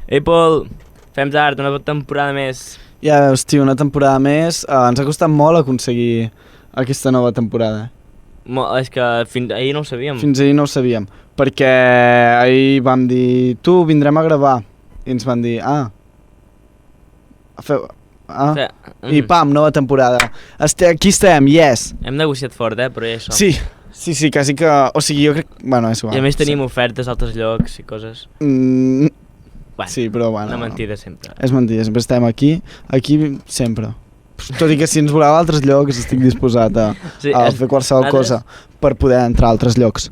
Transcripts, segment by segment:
Ei, Pol, fem tard, una temporada més. Ja veus, tio, una temporada més. Ens ha costat molt aconseguir aquesta nova temporada. És que fins ahir no ho sabíem. Fins ahir no ho sabíem, perquè ahir vam dir, tu, vindrem a gravar. I ens van dir, i pam, nova temporada. Aquí estem, yes. Hem negociat fort, però ja això. Sí, quasi que... O sigui, jo crec... Bueno, és igual. I a més tenim ofertes a altres llocs i coses. Bueno, sí, però bueno... Una mentida sempre. És mentida, sempre estem aquí sempre. Tot i que si ens voleu a altres llocs estic disposat a fer qualsevol cosa per poder entrar a altres llocs.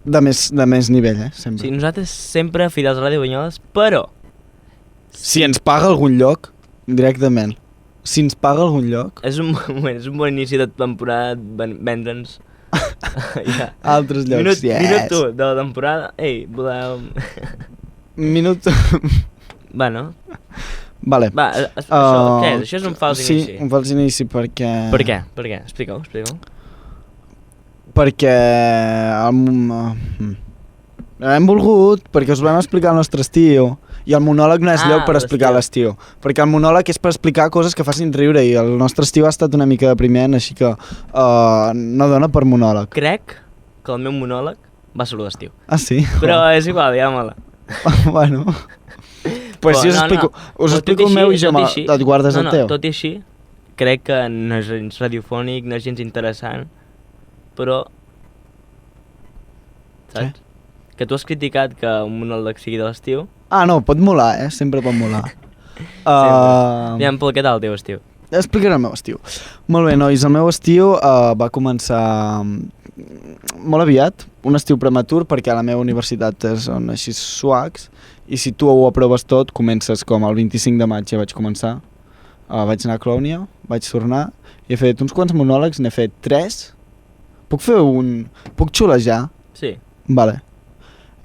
De més nivell, sempre. Sí, nosaltres sempre fidels a Ràdio Banyoles, però... Si ens paga algun lloc, directament. Si ens paga algun lloc... És un bon inici de temporada vendre'ns... altres llocs, Minut tu de la temporada. Ei, voleu... Minut... Bueno... Vale. Va, què és? Això és un fals inici. Sí, un fals inici perquè... Per què? Explica-ho. Perquè... hem volgut, perquè us vam explicar el nostre estiu, i el monòleg no és lloc per explicar l'estiu. Perquè el monòleg és per explicar coses que facin riure, i el nostre estiu ha estat una mica depriment, així que no dona per monòleg. Crec que el meu monòleg va ser l'estiu. Ah, sí? Però és igual, digue'm-la. Bueno... Pues si us explico el meu i jo et guardes el teu. Tot i així, crec que no és gens radiofònic, no és gens interessant, però... Saps? Que tu has criticat que un monòleg sigui de l'estiu. Ah, no, pot molar, sempre pot molar. Aviam, Pol, què tal el teu estiu? Explicaré el meu estiu. Molt bé, nois, el meu estiu va començar molt aviat, un estiu prematur, perquè a la meva universitat són així suacs, i si tu ho aproves tot, comences com el 25 de maig ja vaig començar. Vaig anar a Clònia, vaig tornar, i he fet uns quants monòlegs, n'he fet 3. Puc fer un... Puc xulejar? Sí. Vale.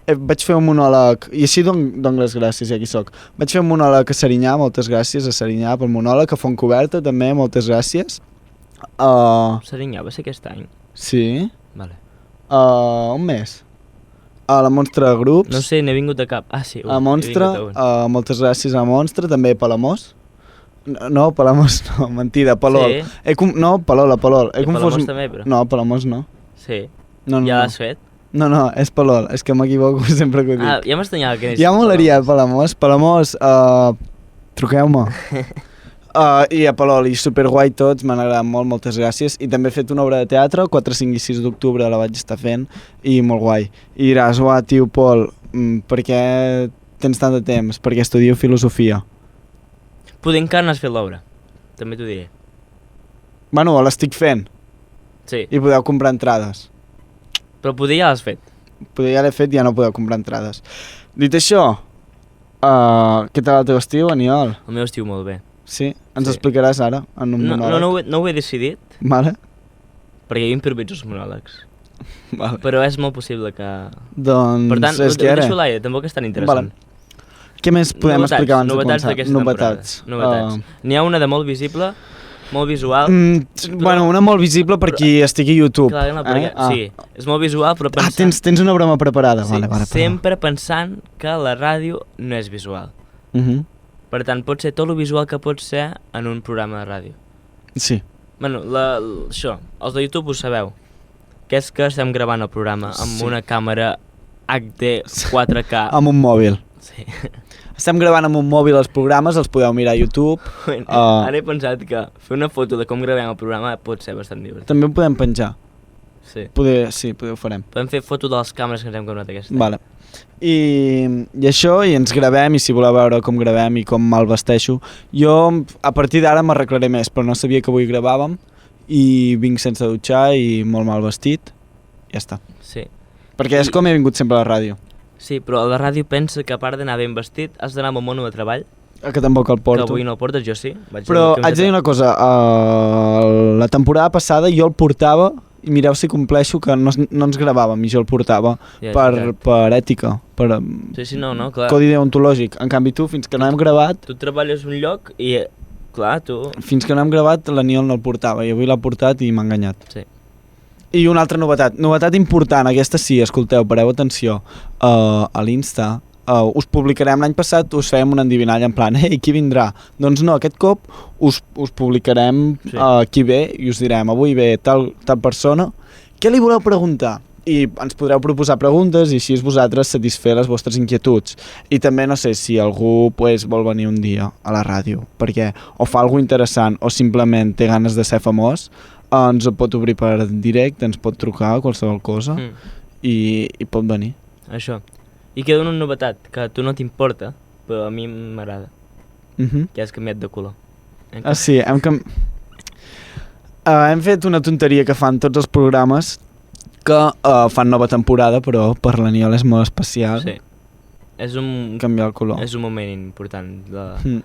Vaig fer un monòleg, i així dono les gràcies, i aquí soc. Vaig fer un monòleg a Serinyà, moltes gràcies a Serinyà pel monòleg, a Fontcoberta també, moltes gràcies. Serinyà va ser aquest any? Sí. Vale. Un mes. A la Monstre Grups. No sé, n'he vingut de cap. Ah, sí. A Monstre, moltes gràcies a Monstre, també a Palamós. No, Palamós no, mentida, Palol. Sí? No, Palol. I Palamós també, però? No, Palamós no. Sí. No, ja l'has fet? No, és Palol, és que m'equivoco sempre que ho dic. Ja m'estanyava que anés. Ja molaria Palamós. Palamós, truqueu-me. I a Palol, i superguai tots, m'han agradat molt, moltes gràcies. I també he fet una obra de teatre, 4, 5 i 6 d'octubre la vaig estar fent, i molt guai. I diràs, tio Pol, per què tens tant de temps? Perquè estudio filosofia. Poder encara no has fet l'obra, també t'ho diré. Bueno, l'estic fent. Sí. I podeu comprar entrades. Però poder ja l'has fet. Poder ja l'he fet i ja no podeu comprar entrades. Dit això, què tal el teu estiu, Aniol? El meu estiu molt bé. Sí? Ens explicaràs ara, en un monòleg? No ho he decidit. Vale. Perquè jo improviso els monòlegs. Vale. Però és molt possible que... Doncs per tant, és que ara... ho deixo a l'aire, tampoc és tan interessant. Vale. Què més podem explicar abans de començar? Novetats. N'hi ha una de molt visible, molt visual. Bueno, una molt visible per qui estigui a YouTube. Clar, sí, és molt visual, però pensant... Tens una broma preparada. Sí, vale, sempre pensant que la ràdio no és visual. Per tant, pot ser tot el visual que pot ser en un programa de ràdio. Sí. Bueno, això, els de YouTube ho sabeu, que és que estem gravant el programa amb una càmera HD 4K. Amb un mòbil. Sí. Estem gravant amb un mòbil els programes, els podeu mirar a YouTube. Ara he pensat que fer una foto de com gravem el programa pot ser bastant divertit. També ho podem penjar. Sí. Poder ho farem. Podem fer foto de les càmeres que ens hem gravat aquesta. Vale. I això, i ens gravem, i si voleu veure com gravem i com me'l vesteixo, jo a partir d'ara m'arreglaré més, però no sabia que avui gravàvem i vinc sense dutxar i molt mal vestit, ja està. Sí. Perquè és com he vingut sempre a la ràdio. Sí, però a la ràdio pensa que a part d'anar ben vestit has d'anar amb el mono de treball. Que tampoc el porto. Que avui no el portes, jo sí. Però haig de dir una cosa, la temporada passada jo el portava i mireu si compleixo que no ens gravàvem i jo el portava per ètica, per clar. Codi deontològic. En canvi tu, fins que no hem gravat... Tu treballes un lloc i, clar, tu... Fins que no hem gravat, l'Aniol no el portava i avui l'ha portat i m'ha enganyat. Sí. I una altra novetat important, aquesta sí, escolteu, pareu atenció, a l'Insta us publicarem l'any passat, us fèiem una endivinalla en plan, ei, qui vindrà? Doncs no, aquest cop us publicarem qui ve i us direm, avui ve tal persona, què li voleu preguntar? I ens podreu proposar preguntes i així vosaltres satisfer les vostres inquietuds. I també, no sé, si algú vol venir un dia a la ràdio perquè o fa alguna interessant o simplement té ganes de ser famós, ens pot obrir per directe, ens pot trucar, qualsevol cosa, i pot venir. Això. I queda una novetat, que a tu no t'importa, però a mi m'agrada, que has canviat de color. Sí, hem fet una tonteria que fan tots els programes, que fan nova temporada, però per l'Aniol és molt especial. Sí. Canviar el color. És un moment important.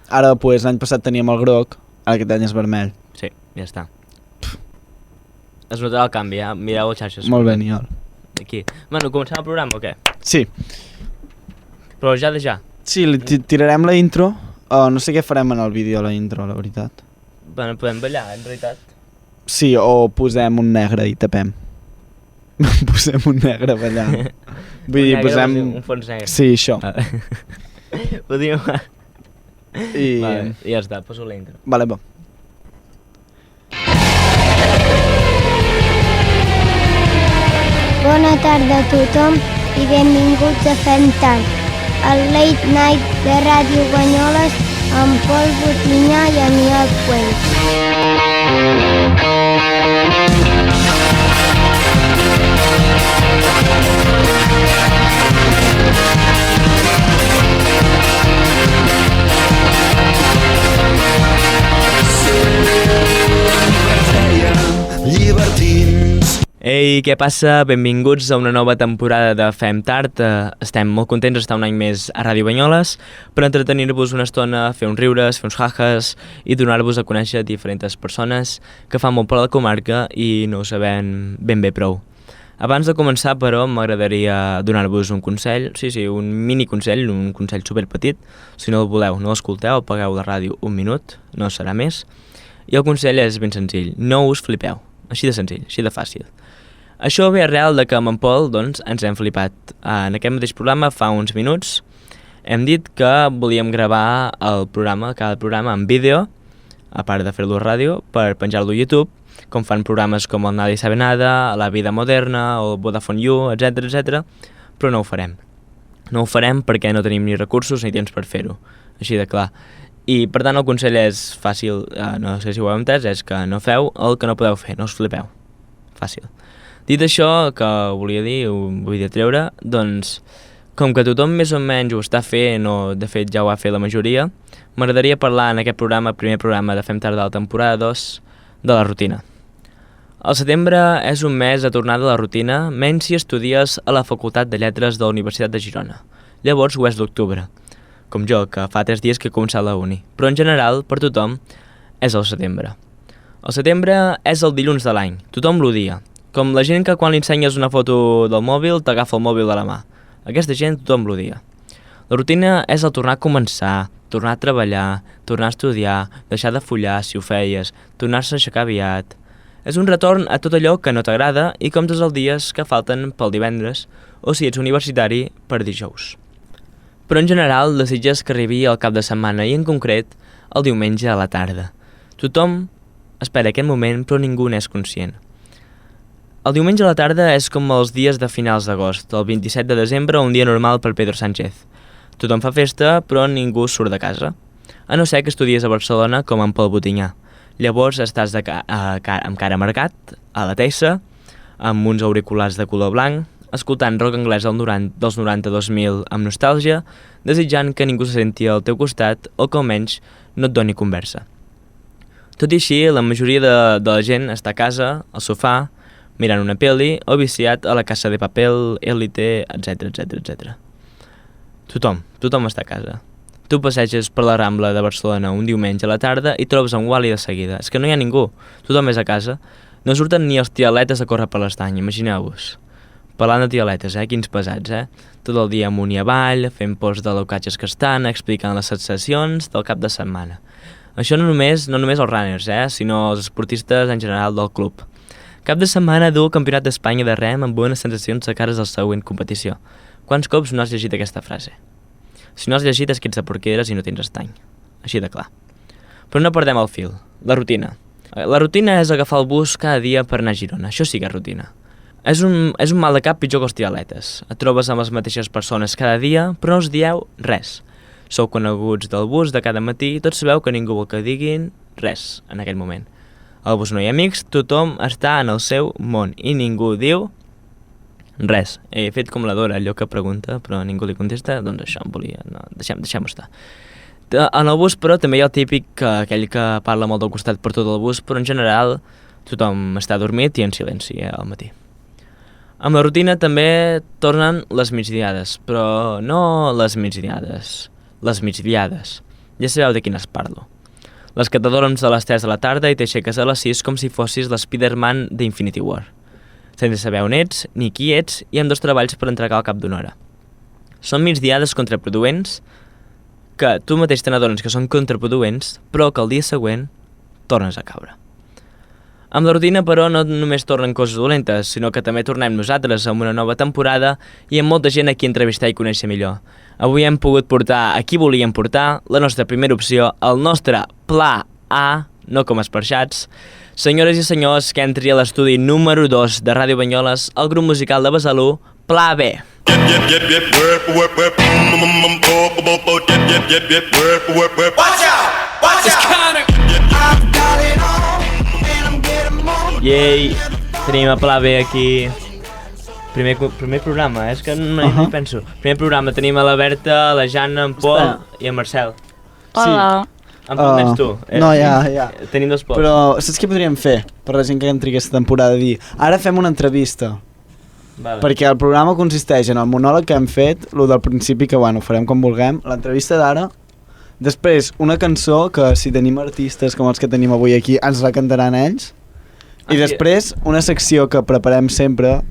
Ara, l'any passat teníem el groc, ara aquest any és vermell. Sí, ja està. Es notarà el canvi, mireu les xarxes. Molt bé, Aniol. Aquí. Bueno, començem el programa o què? Sí. Però ja de ja. Sí, tirarem la intro. No sé què farem en el vídeo, la intro, la veritat. Bueno, podem ballar, en realitat. Sí, o posem un negre i tapem. Posem un negre ballant. Vull dir, posem... Un fons negre. Sí, això. Podríem... Vale, ja està, poso la intro. Vale, va. Bona tarda a tothom i benvinguts a Fem Tard, el Late Night de Ràdio Banyoles amb Pol Botinyà i Aniol Puig. Ei, què passa? Benvinguts a una nova temporada de Fem Tard. Estem molt contents d'estar un any més a Ràdio Banyoles per entretenir-vos una estona, fer uns riures, fer uns jajas i donar-vos a conèixer diferents persones que fan molt per la comarca i no ho sabem ben bé prou. Abans de començar, però, m'agradaria donar-vos un consell, un mini consell, un consell superpetit. Si no el voleu, no l'escolteu, apagueu la ràdio un minut, no serà més. I el consell és ben senzill, no us flipeu. Així de senzill, així de fàcil. Això ve arrel de que amb en Pol doncs, ens hem flipat. En aquest mateix programa, fa uns minuts, hem dit que volíem gravar el programa, cada programa en vídeo, a part de fer-lo a ràdio, per penjar-lo a YouTube, com fan programes com el Nadie Sabe Nada, La Vida Moderna o Vodafone You, etc, però no ho farem. No ho farem perquè no tenim ni recursos ni temps per fer-ho, així de clar. I per tant el consell és fàcil, no sé si ho heu entès, és que no feu el que no podeu fer, no us flipeu. Fàcil. Dit això, que volia dir, ho vull treure, doncs, com que tothom més o menys ho està fent, o de fet ja ho ha fet la majoria, m'agradaria parlar en aquest programa, primer programa de Fem Tard de la temporada 2, de la rutina. El setembre és un mes de tornada a la rutina, menys si estudies a la Facultat de Lletres de la Universitat de Girona. Llavors ho és l'octubre, com jo, que fa 3 dies que he començat la uni, però en general, per tothom, és el setembre. El setembre és el dilluns de l'any, tothom l'odia. Com la gent que quan li ensenyes una foto del mòbil t'agafa el mòbil a la mà. Aquesta gent tothom l'odia. La rutina és el tornar a començar, tornar a treballar, tornar a estudiar, deixar de follar si ho feies, tornar-se a aixecar aviat. És un retorn a tot allò que no t'agrada i comptes els dies que falten pel divendres o si ets universitari per dijous. Però en general desitges que arribi el cap de setmana i en concret el diumenge a la tarda. Tothom espera aquest moment però ningú n'és conscient. El diumenge a la tarda és com els dies de finals d'agost, el 27 de desembre, un dia normal per Pedro Sánchez. Tothom fa festa, però ningú surt de casa. A no ser que estudies a Barcelona com en Pol Botinyà. Llavors estàs amb cara marcat, a la teissa, amb uns auriculars de color blanc, escoltant rock anglès dels 90-2000 amb nostàlgia, desitjant que ningú se senti al teu costat o que almenys no et doni conversa. Tot i així, la majoria de la gent està a casa, al sofà, mirant una pel·li o viciat a la Casa de Papel, Élite, etc. Tothom està a casa. Tu passeges per la Rambla de Barcelona un diumenge a la tarda i trobes un Wally de seguida. És que no hi ha ningú, tothom és a casa. No surten ni els tialetes a córrer per l'estany, imagineu-vos. Parlant de tialetes, quins pesats, Tot el dia amunt i avall, fent posts de locatges que estan, explicant les sensacions del cap de setmana. Això no només els runners, sinó els esportistes en general del club. Cap de setmana du el Campionat d'Espanya de rem amb bones sensacions de cares a la següent competició. Quants cops no has llegit aquesta frase? Si no has llegit és que ets de Porqueres i no tens estany. Així de clar. Però no perdem el fil. La rutina. La rutina és agafar el bus cada dia per anar a Girona. Això sí que és rutina. És un mal de cap pitjor que els tiraletes. Et trobes amb les mateixes persones cada dia, però no us dieu res. Sou coneguts del bus de cada matí i tots sabeu que ningú vol que diguin res en aquell moment. Al bus no hi ha amics, tothom està en el seu món i ningú diu res. He fet com la Dora, allò que pregunta, però ningú li contesta, doncs això em volia... No, deixem-ho estar. En el bus, però, també hi ha el típic, aquell que parla molt del costat per tot el bus, però en general tothom està dormit i en silenci al matí. Amb la rutina també tornen les migdiades, però no les migdiades, les migdiades. Ja sabeu de quines parlo. Les que t'adorms a les 3 de la tarda i t'aixeques a les 6 com si fossis l'Spiderman d'Infinity War. Sense saber on ets, ni qui ets, i amb 2 treballs per entregar al cap d'una hora. Són migdiades contraproduents que tu mateix te n'adones que són contraproduents, però que el dia següent tornes a caure. Amb la rutina, però, no només tornen coses dolentes, sinó que també tornem nosaltres amb una nova temporada i amb molta gent a qui entrevistar i conèixer millor. Avui hem pogut portar a qui volíem portar, la nostra primera opció, el nostre Pla A, no com esparxats. Senyores i senyors, que entri a l'estudi número 2 de Ràdio Banyoles, el grup musical de Besalú, Pla B. Yei, tenim a Pla B aquí. Primer programa, és que no hi penso. Primer programa, tenim a la Berta, a la Jana, en Pol i en Marcel. Hola. En Pol n'ets tu. No, ja. Tenim 2 Pols. Però saps què podríem fer per la gent que entri aquesta temporada? Dir, ara fem una entrevista. Vale. Perquè el programa consisteix en el monòleg que hem fet, el del principi, que bueno, ho farem com vulguem, l'entrevista d'ara, després una cançó que si tenim artistes com els que tenim avui aquí ens la cantaran ells, i després una secció que preparem sempre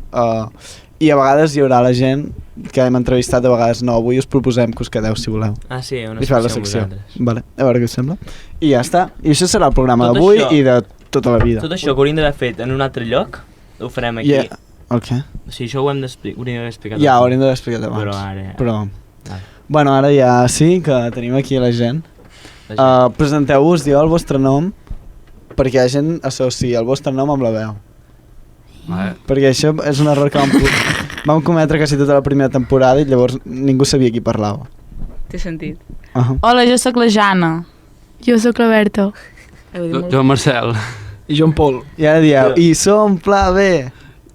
i a vegades hi haurà la gent que hem entrevistat, a vegades no. Avui us proposem que us quedeu si voleu. Ah, sí, una secció amb vosaltres. Vale, a veure què us sembla. I ja està. I això serà el programa d'avui i de tota la vida. Tot això que hauríem d'haver fet en un altre lloc, ho farem aquí. Yeah. Okay. O sigui, això ho hauríem d'haver explicat. Ja, ho hauríem d'haver explicat abans. Però ara... Vale. Bueno, ara ja sí que tenim aquí la gent. Presenteu-vos, dieu el vostre nom, perquè la gent associa el vostre nom amb la veu. Vale. Perquè això és un error que vam cometre quasi tota la primera temporada i llavors ningú sabia qui parlava. Té sentit. Hola, jo sóc la Jana. Jo sóc la Berta. Jo Marcel. I jo en Pol. I ara dieu, i som Pla B.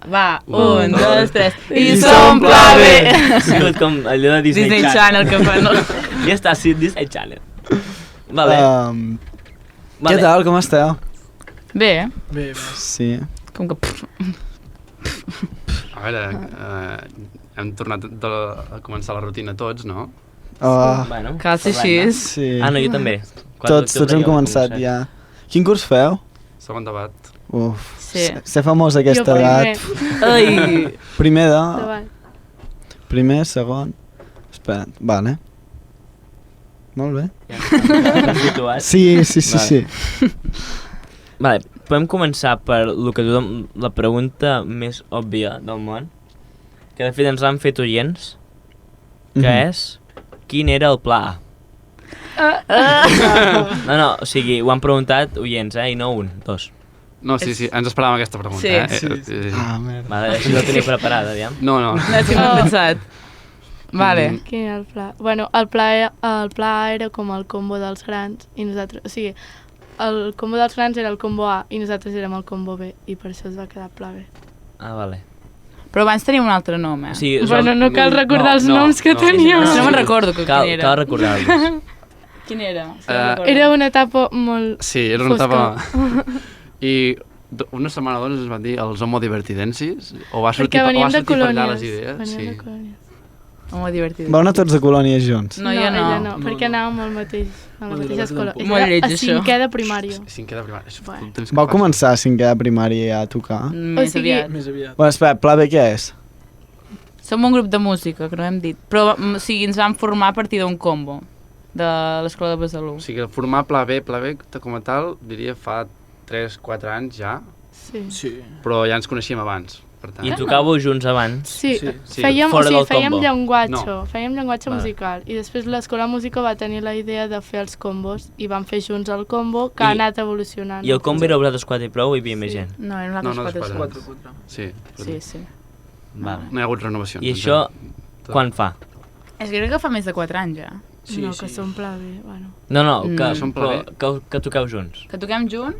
Va, 1, 2, 3. I som Pla B. Ha sigut com allò de Disney Channel que fan. Ja està, sí, Disney Channel. Vale. Què tal, com esteu? Bé. Sí. Com que... A veure, hem tornat a començar la rutina tots, no? Bueno, cal ser així. Sí. Ah, no, jo també. Tots hem començat ja. Quin curs feu? Segon debat. Uf, Sí. ser famós a aquesta edat. Ai. Primer Primer, segon... Espera, vale. Molt bé. Ja situat. Sí. Vale, podem començar per la pregunta més òbvia del món, que de fet ens l'han fet oients, que és, quin era el pla A? No, o sigui, ho han preguntat oients, i no un, 2. No, sí, ens esperàvem aquesta pregunta. Sí. Merda. Vale, així la tenia preparada, aviam. No. No, sí, m'ho he pensat. Vale. Quin era el pla? Bueno, el pla A era com el combo dels grans i nosaltres... O sigui, el combo dels grans era el combo A i nosaltres érem el combo B i per això es va quedar pla B. Ah, vale. Però abans teníem un altre nom, O sigui, Bueno, no cal recordar els noms que teníem. No me'n recordo quin era. Cal recordar-los. Quin era? Era una etapa molt Sí, era una etapa... I una setmana doncs ens van dir els homo divertidensis, o va sortir per allà les idees. Veníem de colònies. Home, divertit. Vau anar tots de colònies junts? No, jo no. Ella no, perquè anàvem a la mateixa escola. Molt lleig, a això. 5è de primària. 5è de primària. Vau començar a 5è de primària a tocar? Més aviat. Bueno, espera, Pla B què és? Som un grup de música, que no hem dit. Però, o sigui, ens vam formar a partir d'un combo de l'escola de Besalú. O sigui, formar Pla B com a tal, diria fa 3-4 anys ja, Sí. però ja ens coneixíem abans. per tant. I tocàveu junts abans? Sí, Sí. fèiem, Fora del fèiem combo. llenguatge, No. fèiem llenguatge Vale. musical i després l'escola de música va tenir la idea de fer els combos i vam fer junts el combo que I- ha anat evolucionant. I el combo era vosaltres 4 i prou o hi havia més Sí. gent? No, eren No, altres no, quatre. és sols. Sí, Sí, sí. Vale. no hi ha hagut renovacions. I això, quan fa? És que crec que fa més de 4 anys, ja. Sí, no, sí. que s'omple bé, bueno. No, que, Som però, plaer. que toqueu junts. Que toquem junts.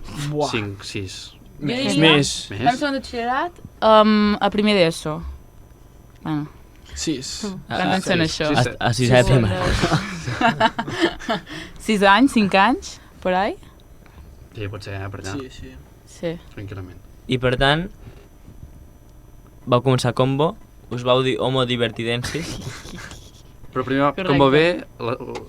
5, 6. Jo diria- Més. Vam ser un batxillerat a primer d'ESO. Bueno, 6. quants anys són això? sí. A 6 de primària. 6 anys, 5 anys, per ahí? Sí, pot ser, per allà, Sí. Sí. tranquil·lament. I per tant, vau començar combo, us vau dir homo divertidensis. Però primer, Correcte. com va bé,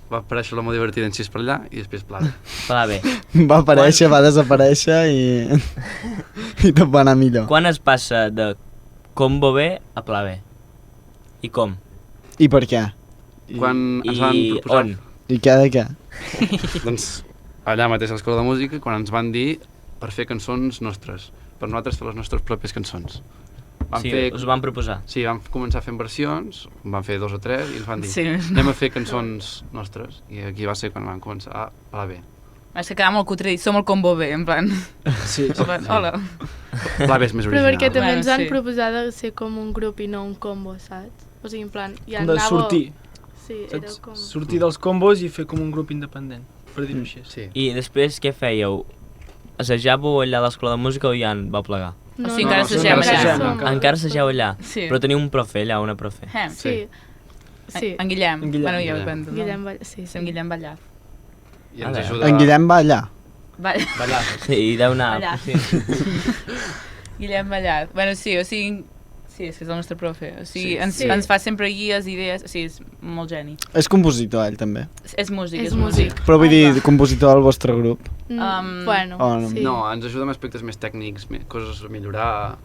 va aparèixer l'homo divertidencis per allà i després plava. Va bé. Va aparèixer, va desaparèixer i... i tot va anar millor. Quan es passa de combo B a pla B? I com? I per què? Quan ens van I proposar... on? I què de què? Doncs allà mateix a l'Escola de Música, quan ens van dir per fer cançons nostres, per nosaltres fer les nostres pròpies cançons. Sí, us ho van proposar. Sí, vam començar fent versions, en vam fer 2 o 3 i ens van dir Sí. anem a fer cançons nostres. I aquí va ser quan vam començar a la B. Va ser quedar molt cutre i som el combo B, en plan... Sí. En plan, hola. La B és més Però original. perquè també Bueno, ens han sí. proposat de ser com un grup i no un combo, saps? O sigui, en plan, ja Com de anava... sortir. Sí, era Saps? com... Sortir dels combos i fer com un grup independent, per dir-ho així. Sí. I després què fèieu? Assajàveu allà a l'escola de música o ja en vau plegar? No, O sigui, encara no, assagem encara allà. som. Encara. Encara assajeu allà? Sí. Però teniu un profe allà, una profe. Sí, sí. En Guillem. En Guillem. Bueno, ja ho Guillem. vam Guillem Vall... Sí, Sí, en Guillem Ballar. I ens A veure. ajuda... En Guillem va allà. Ballar. Sí, i deu anar... Allà. Sí. Guillem Ballar. Bueno, sí, o sigui... Sí, és que és el nostre profe. O sigui, Sí. ens, Sí. ens fa sempre guies, idees... O sigui, és molt geni. És compositor, ell, també. És músic, És és músic. Però vull dir, compositor del vostre grup. Bueno, Oh, no. sí. No, ens ajuda amb aspectes més tècnics, coses a millorar...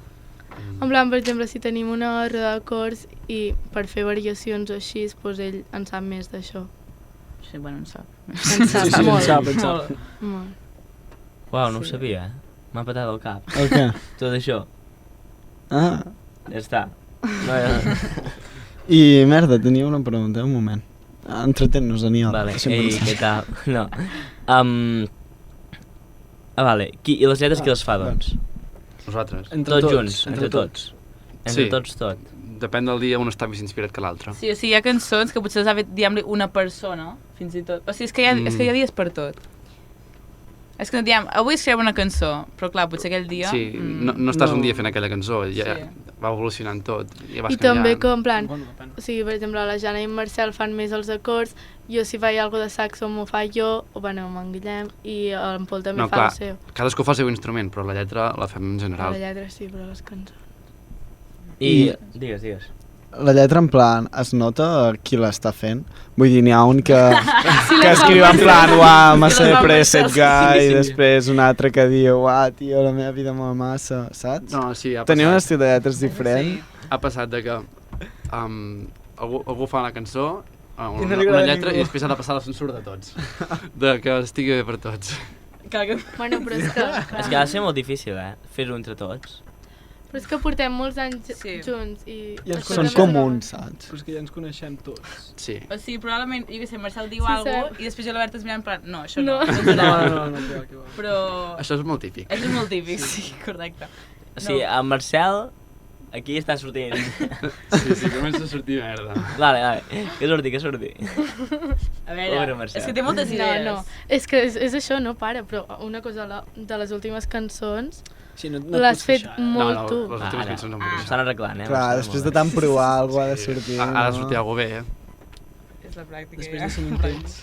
En plan, per exemple, si tenim una roda d'acords i per fer variacions o així, doncs ell en sap més d'això. Sí, bueno, en sap. En sap Sí, molt. en sap. Molt. Uau, no ho Sí. sabia, eh? M'ha patat el cap. El què? Tot això. Ah. Ja està. No, ja... I, merda, tenia una pregunta, un moment. Entretén-nos, Daniel. Vale, Deixa'm ei, pensar. què tal? No. Vale, i les lletres qui les fa, doncs? Nosaltres. Tots junts, entre tots. Entre Sí. tots tot. Depèn del dia, un està més inspirat que l'altre. Sí, o sigui, hi ha cançons que potser les ha fet, diguem-li, una persona, fins i tot. O sigui, és que és que hi ha dies per tot. És que no diem, avui escrivim una cançó, però clar, potser aquell dia... Sí, no estàs no. un dia fent aquella cançó, ja Sí. va evolucionant tot. Ja vas I també canviant. que, en plan, Bueno, depèn. o sigui, per exemple, la Jana i en Marcel fan més els acords, jo si faig alguna de saxo m'ho faig jo, o bueno, amb en Guillem, i en Pol també No, fa clar, el seu. cadascú fa el seu instrument, però la lletra la fem en La general. lletra sí, però les cançons. I... Digues. La lletra, en plan, es nota qui l'està fent? Vull dir, n'hi ha un que escriu en plan, uah, massa de preset guy, i després un altre que diu, uah, tio, la meva vida molt massa, saps? No, sí, ha Teniu un passat, estil de lletres diferent? ha passat de que algú fa una cançó, I no una li agrada a lletra, ningú. i després ha de passar la censura de tots. De que estigui bé per tots. Bueno, però és que, És que ha de ser molt difícil, fer-ho entre tots. però és que portem molts anys Sí. junts i... I ens això Són coneixem. també comuns, saps? Però és que ja ens coneixem tots. Sí. O sigui, probablement, jo què sé, Marcel diu Sí, alguna cert. cosa i després jo la Berta es mirant en plan, no, això no. No. No, que va, que va. Però... Això és molt típic. És molt típic, sí, correcte. O sigui, en Marcel, aquí està sortint. Sí, comença a sortir merda. Vale, que surti. A veure, Pobre Marcel. és que té moltes idees. No, és que és això, no para, però una cosa de les últimes cançons Sí, no et l'has pots fet queixar, molt no, tu. les últimes Ara. cançons no Ho m'ho estan arreglant, Clar, després de tant provar, alguna ha de sortir, Ha de no? sortir alguna bé, És la pràctica. Després de 5 intents.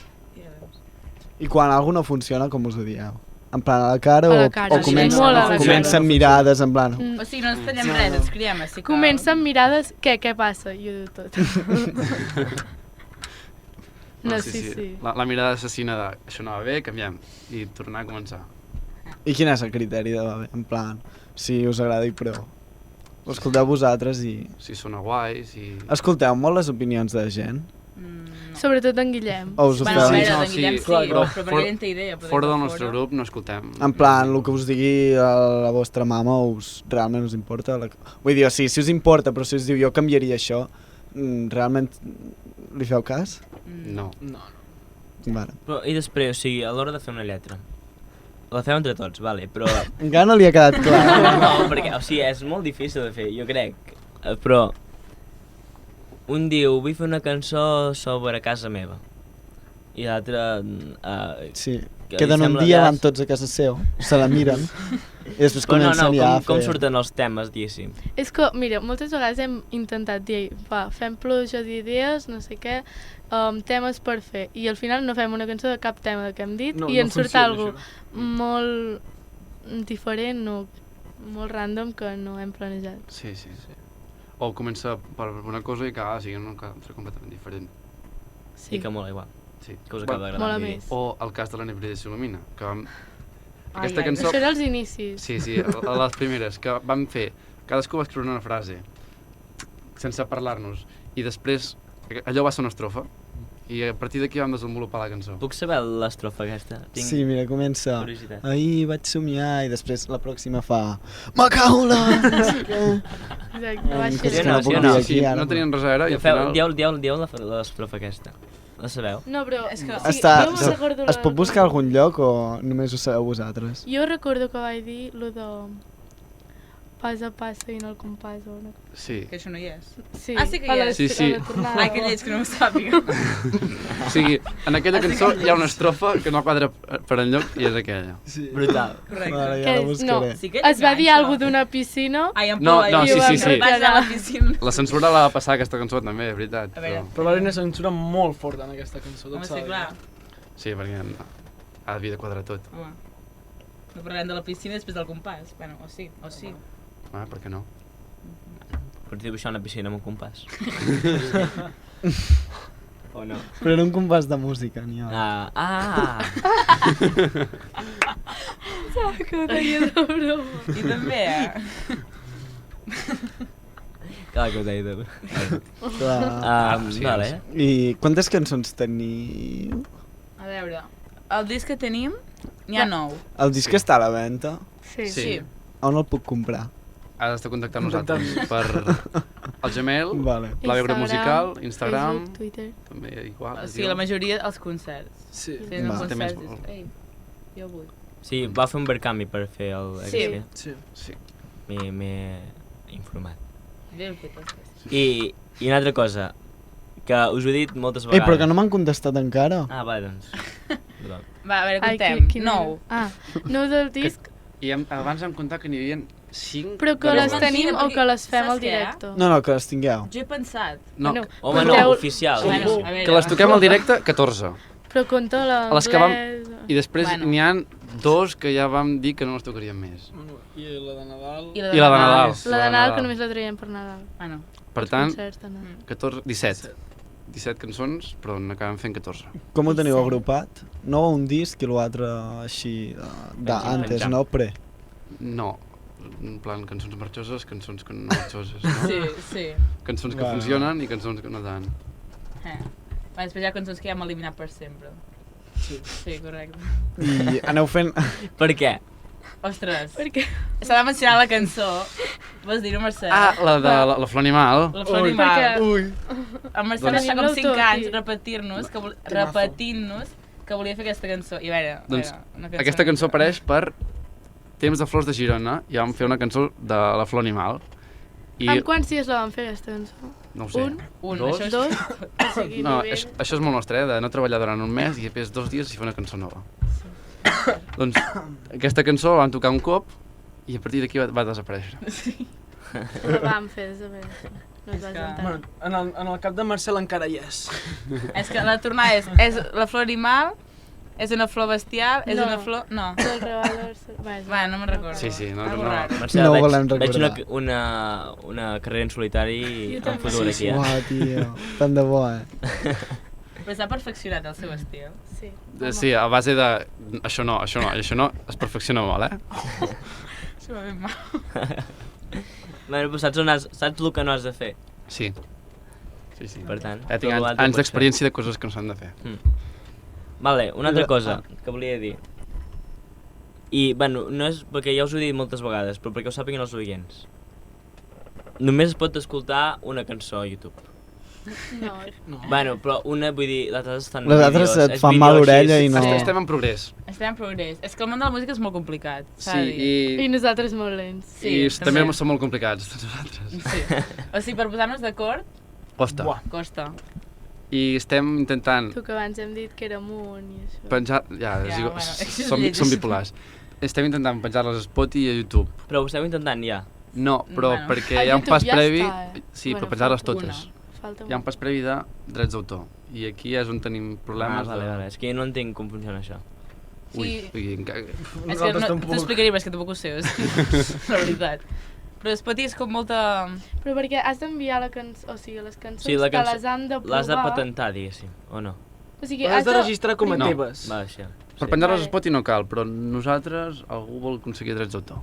I quan alguna no funciona, com us ho dieu? En plan, a la cara, A la o, cara, o sí, comença, molt a la cara. comencen mirades, en plan... Mm. O sigui, no ens tallem res, ens criem, així que... Comença amb mirades, què passa? I ho diu tot. No, sí. La mirada assassina de això no va bé, canviem. I tornar a començar. I quin és el criteri de va bé? En plan, si us agrada i prou. Ho escolteu vosaltres i... Si sona guai, si... Escolteu molt les opinions de gent? No. Sobretot en Guillem. O us ho Bueno, a feu? veure, No, d'en Guillem sí, sí, però però perquè ell en té idea. però Fora de del nostre grup no escoltem. En plan, el que us digui la vostra mama realment us importa? Vull dir, sí, si us importa, però si us diu jo canviaria això, realment li feu cas? No. No. Vale. Però, i després, o sigui, a l'hora de fer una lletra, la feu entre tots, vale, però... Encara no li ha quedat clar. No, perquè, o sigui, és molt difícil de fer, jo crec, però... Un diu, vull fer una cançó sobre casa meva, i l'altre... Sí, que queden li un sembla dia, que van tots a casa seu, se la miren, i després Però no, comencen ja a fer... com surten els temes, diguéssim? És que, mira, moltes vegades hem intentat dir, va, fem pluja d'idees, no sé què, temes per fer, i al final no fem una cançó de cap tema que hem dit, No, i no ens surt funciona, algo això. molt diferent, no, molt random que no hem planejat. Sí. O comença per una cosa i acaba siguent una cosa completament diferent. Sí. I que mola igual, Sí. que us acaba Mola d'agradar. més. O el cas de la Nebrida s'il·lumina, que vam... Ai, Aquesta ai, cançó... Això era els inicis. Sí, a les primeres, que vam fer... Cadascú va escriure una frase, sense parlar-nos, i després allò va ser una estrofa, i a partir d'aquí vam desenvolupar la cançó. Puc saber l'estrofa aquesta? Tinc Sí, mira, comença. curiositat. Ahir vaig somiar i després la pròxima fa Macaula! No sé què. Exacte, va que ser. és que no puc Sí o dir no? aquí Sí, ara. no tenien res a veure i al Feu, final... dieu l'estrofa aquesta. La sabeu? No, però... És que- Està, jo me'n recordo es pot buscar a algun lloc o només ho sabeu vosaltres? Jo recordo que vaig dir lo de pas a pas seguint el compàs o una cosa. Sí. Que això no hi és. Sí, Ah, sí que hi a la- és. Sí, sí. a la tornada. Ai, que lleig, que no ho sàpiga. O sigui, en aquella cançó hi ha una estrofa que no quadra per enlloc i és aquella. Sí. Brutal. Correcte. Vale, Que ja la és- buscaré. Sí que Es va dir això. alguna d'una piscina. Ai, em No, ploua, no, i sí, ho sí, vam sí. Vaig anar a la piscina. La censura la va passar aquesta cançó també, és veritat. A veure. Però va haver una censura molt forta en aquesta cançó, tot Home, s'ha sí, de dir. clar. Sí, perquè havia de quadrar tot. Home. No parlarem de la piscina després del compàs. Bueno, o sí. Ah, per què no? Pots dibuixar una piscina amb un compàs. O no? Però era un compàs de música, n'hi ha. Que ho deia de broma. I també, Clar que ho deia de... Clar. sí, Vale. I quantes cançons teniu? A veure, el disc que tenim n'hi ha 9. El disc està a la venda? Sí. Sí. On el puc comprar? Has de contactar amb nosaltres per el Gmail, Vale. la Veure Musical, Instagram, Facebook, Twitter. també igual. O sigui, la majoria als concerts. Sí. Si tenen Va. concerts, També dius, ei, jo vull. Sí, va fer un vercanvi per fer el... Sí. aquest. Sí. Sí. M'he informat. Ben fet, els tres. I una altra cosa, que us ho he dit moltes Ei, vegades. però que no m'han contestat encara. Ah, va, doncs. Perdó. Va, a veure, Ai, contem. quin era? 9. Ah, 9 del disc, I abans vam comptar que n'hi havia 5... però que les Mentida, tenim o perquè que les fem saps al què? directe. No, no, que les tingueu. Jo he pensat. No, Bueno, Home, no, Conteu- oficial. Bueno, a veure. que les toquem al directe 14. Però conta A les que vam- l'anglès... I després Bueno. n'hi han 2 que ja vam dir que no les tocaríem més. Bueno, I la de Nadal... I I la de Nadal. La de Nadal, que només la traiem per Nadal. Bueno, Per Els tant, concerts de Nadal. 14, 17. 17 cançons, però n'acabem fent 14. Com ho teniu Sí. agrupat? No un disc i l'altre així d'antes, Penjant. no? Pre. No, en plan cançons marxoses, cançons que no marxoses, no? sí, sí. Cançons que Va. funcionen i cançons que no tant. Va, després hi ha cançons que ja hem eliminat per sempre. Sí. Sí, correcte. I aneu fent... Per què? Ostres, Per què? s'ha de mencionar la cançó. Vols dir-ho, Mercè? Ah, la de la Flor Animal. La Flor Ui. Animal. Perquè- Ui. El Mercè Doncs- va estar com Tenim 5 l'autor anys aquí. repetir-nos Temazo. que volia fer aquesta cançó. I a veure, Doncs una cançó aquesta una cançó mica- apareix per Temps de Flors de Girona i vam fer una cançó de la Flor Animal. I En quants dies la vam fer, aquesta cançó? no ho sé. Un? Un, Dos? això és... Dos? O sigui, No, nivell... això és molt nostre, de no treballar durant un mes i després 2 dies i fer una cançó nova. Doncs aquesta cançó la vam tocar un cop i a partir d'aquí va desaparèixer. La vam fer desaparèixer. No es va que- juntar. Bueno, en el cap de Marcel encara hi és. És que la tornada és la flor animal, és una flor bestial, és No. una flor... No. Del Revalador... Va, no me'n recordo. Sí, sí, no, Algo no. raro. Marcel, No ho veig, volem veig recordar. una carrera en solitari Jo en també. futur Sí, aquí, sí. eh? Uau, tio. Tant de bo, Però s'ha perfeccionat el seu estil. Sí. Sí, a base de... Això no, es perfecciona molt, eh? Això va ben mal. Bueno, però saps el que no has de fer? Sí. Sí, sí. Per tant, Tinc tot l'altre anys pot ser. d'experiència de coses que no s'han de fer. Vale, una altra cosa que volia dir. I, bueno, no és perquè ja us ho he dit moltes vegades, però perquè ho sàpiguen els oients. Només es pot escoltar una cançó a YouTube. No. Bueno, però una, vull dir, les altres estan... Les altres vídeos, et és fan vídeo mal així, l'orella i no... Estem en progrés. Estem en progrés. És que el món de la música és molt complicat, s'ha Sí, de dir. I nosaltres molt lents. i també som molt complicats, tots nosaltres. Sí. O sigui, per posar-nos d'acord, Costa. costa. I estem intentant Tu que abans hem dit que era amunt i això. penjar... Ja, Ja, digo, bueno, som bipolars. Estem intentant penjar-les a Spotify i a YouTube. Però ho esteu intentant ja. No, però Bueno. perquè A hi ha un YouTube pas ja previ... està, Sí, Bueno, però penjar-les falta totes. Falta Hi ha un pas previ de drets d'autor. I aquí és on tenim problemes. Vale. És que jo no entenc com funciona això. Ui, És Nosaltres que no tampoc. t'explicaria, però és que tampoc ho sé, o sigui, la veritat. Però Spotify és com molta... Però perquè has d'enviar la cançó, o sigui, les cançons Sí, la te cançó- les han d'aprovar. L'has de patentar, diguéssim, o no? O sigui, Has de registrar com a No. teves. Va, així. Per penjar-les a Vale. Spotify no cal, però nosaltres, algú vol aconseguir drets d'autor.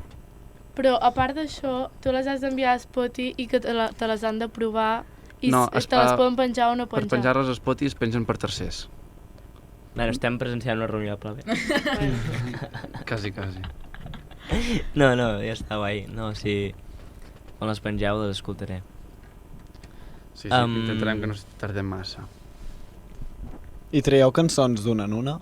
Però a part d'això, tu les has d'enviar a Spotify i que te les han d'aprovar i No, te les poden penjar o no Per penjar. penjar-les a Spotify es pengen per tercers. Bueno, estem presenciant una reunió de pla B. Quasi, quasi. No, ja està guai. No, si... Quan les pengeu, les escoltaré. Sí, Em, intentarem que no tardem massa. I traieu cançons d'una en una?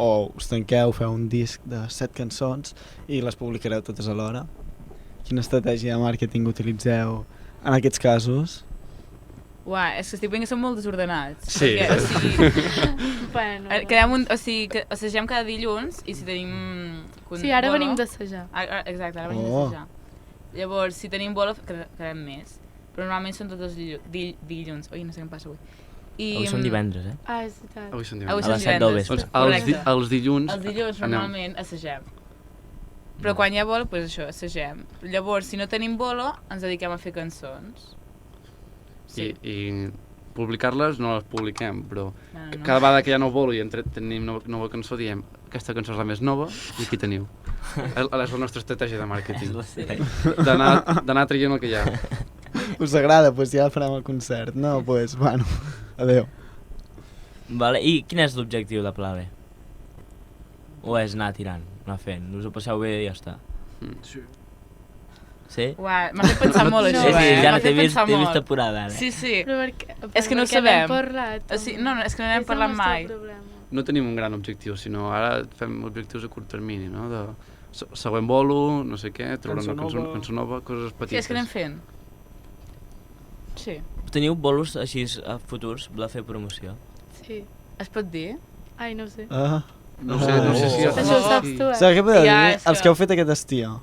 O us tanqueu, feu un disc de 7 cançons i les publicareu totes alhora? Quina estratègia de màrqueting utilitzeu en aquests casos? Uà, és que estic veient que som molt desordenats. Sí. Perquè, o sigui, Bueno, o sigui, que assagem cada dilluns i si tenim... Sí, ara bolo- venim d'assajar. Exacte, ara venim Oh. d'assajar. Llavors, si tenim bolo, quedem més. Però normalment són tots els dilluns. Ui, no sé què em passa avui. Avui són divendres, eh? Ah, és veritat. Avui són Avui divendres. A són les 7 del divendres. vespre. Doncs els dilluns... Els dilluns anem. normalment assagem. Però quan hi ha bolo, doncs això, assagem. Llavors, si no tenim bolo, ens dediquem a fer cançons. I publicar-les no les publiquem, però No. cada vegada que hi ha nou bolo i tenim nova cançó diem aquesta cançó és la més nova i aquí teniu. És la nostra estratègia de màrqueting. D'anar traient el que hi ha. Us agrada? Doncs pues ja farem el concert. No, doncs, pues, bueno, adeu. Vale, i quin és l'objectiu de pla B? O és anar tirant, anar fent? Us ho passeu bé i ja està? Sí. Sí? Uà, m'ha fet pensar molt, No. això, Sí, sí, ja M'ha t'he fet vist, pensar t'he vist molt. apurada, ara. Sí, sí. Però És que no ho perquè n'hem sabem. parlat. O sigui, no, és que no n'hem És el parlat nostre mai. problema. No tenim un gran objectiu, sinó ara fem objectius a curt termini, no? De següent bolo, no sé què, treure una cançó nova, coses Sí, petites. és que anem fent. Sí. Teniu bolos així a futurs de fer promoció? Sí. Es pot dir? Ai, no ho sé. Ah. No sé si... Això ho saps tu, Saps què podeu Ja, dir? és que- Els que heu fet aquest estiu.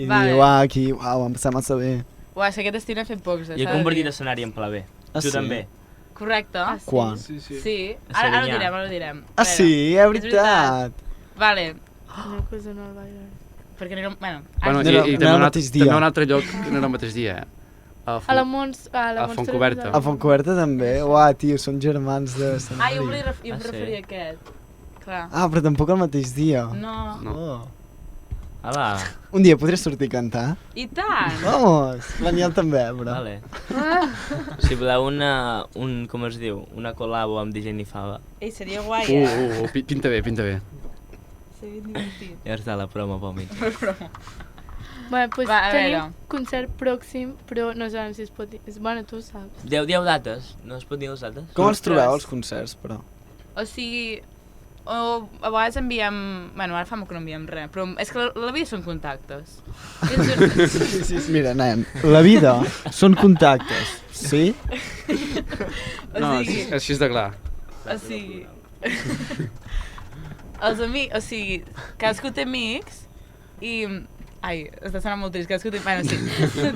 I Vale. diu, aquí, uau, em sembla massa bé. Uà, és que aquest estiu n'hem fet pocs. Jo he convertit escenari en pla B. Ah, Tu sí? també. Correcte. Ah, sí? Quan? Sí, sí. Sí. A Ara ho Serinyà. direm, ara ho direm. Ah, sí? És veritat. Vale. Una cosa no el vaig veure. Perquè no era... Bueno, Bueno, No era- i no també era el un mateix dia. altre lloc que no era el mateix dia, A la Mons... A la A Mons Fontcoberta. A Fontcoberta també? Uau, tio, són germans de Ai, escenari. jo em Ah, sí? referia a aquest. Clar. Ah, però tampoc el mateix dia. No. No. Oh. Ala, Un dia podries sortir a cantar? I tant! Vamos, l'Aniel també, però. vale. Si voleu com es diu, una col·labo amb DJ Nifava, Ei, seria guai, eh? Pinta bé, pinta bé. Seria divertit. ja està la promo pel mig. Bueno, doncs Va, a tenim veure. concert pròxim, però no sabem si es pot dir. Bueno, tu ho saps. Dieu dates? No es pot dir les dates? Com els Ostres. trobeu, els concerts, però? O sigui, o a vegades enviem... Bueno, ara fa molt que no enviem res, però és que la vida són contactes. Mira, nen, la vida són contactes, sí? No, O sigui, així és de clar. o sigui... Els amics, o sigui, cadascú té amics i... Ai, està sonant molt trist, cadascú té... Bueno, sí.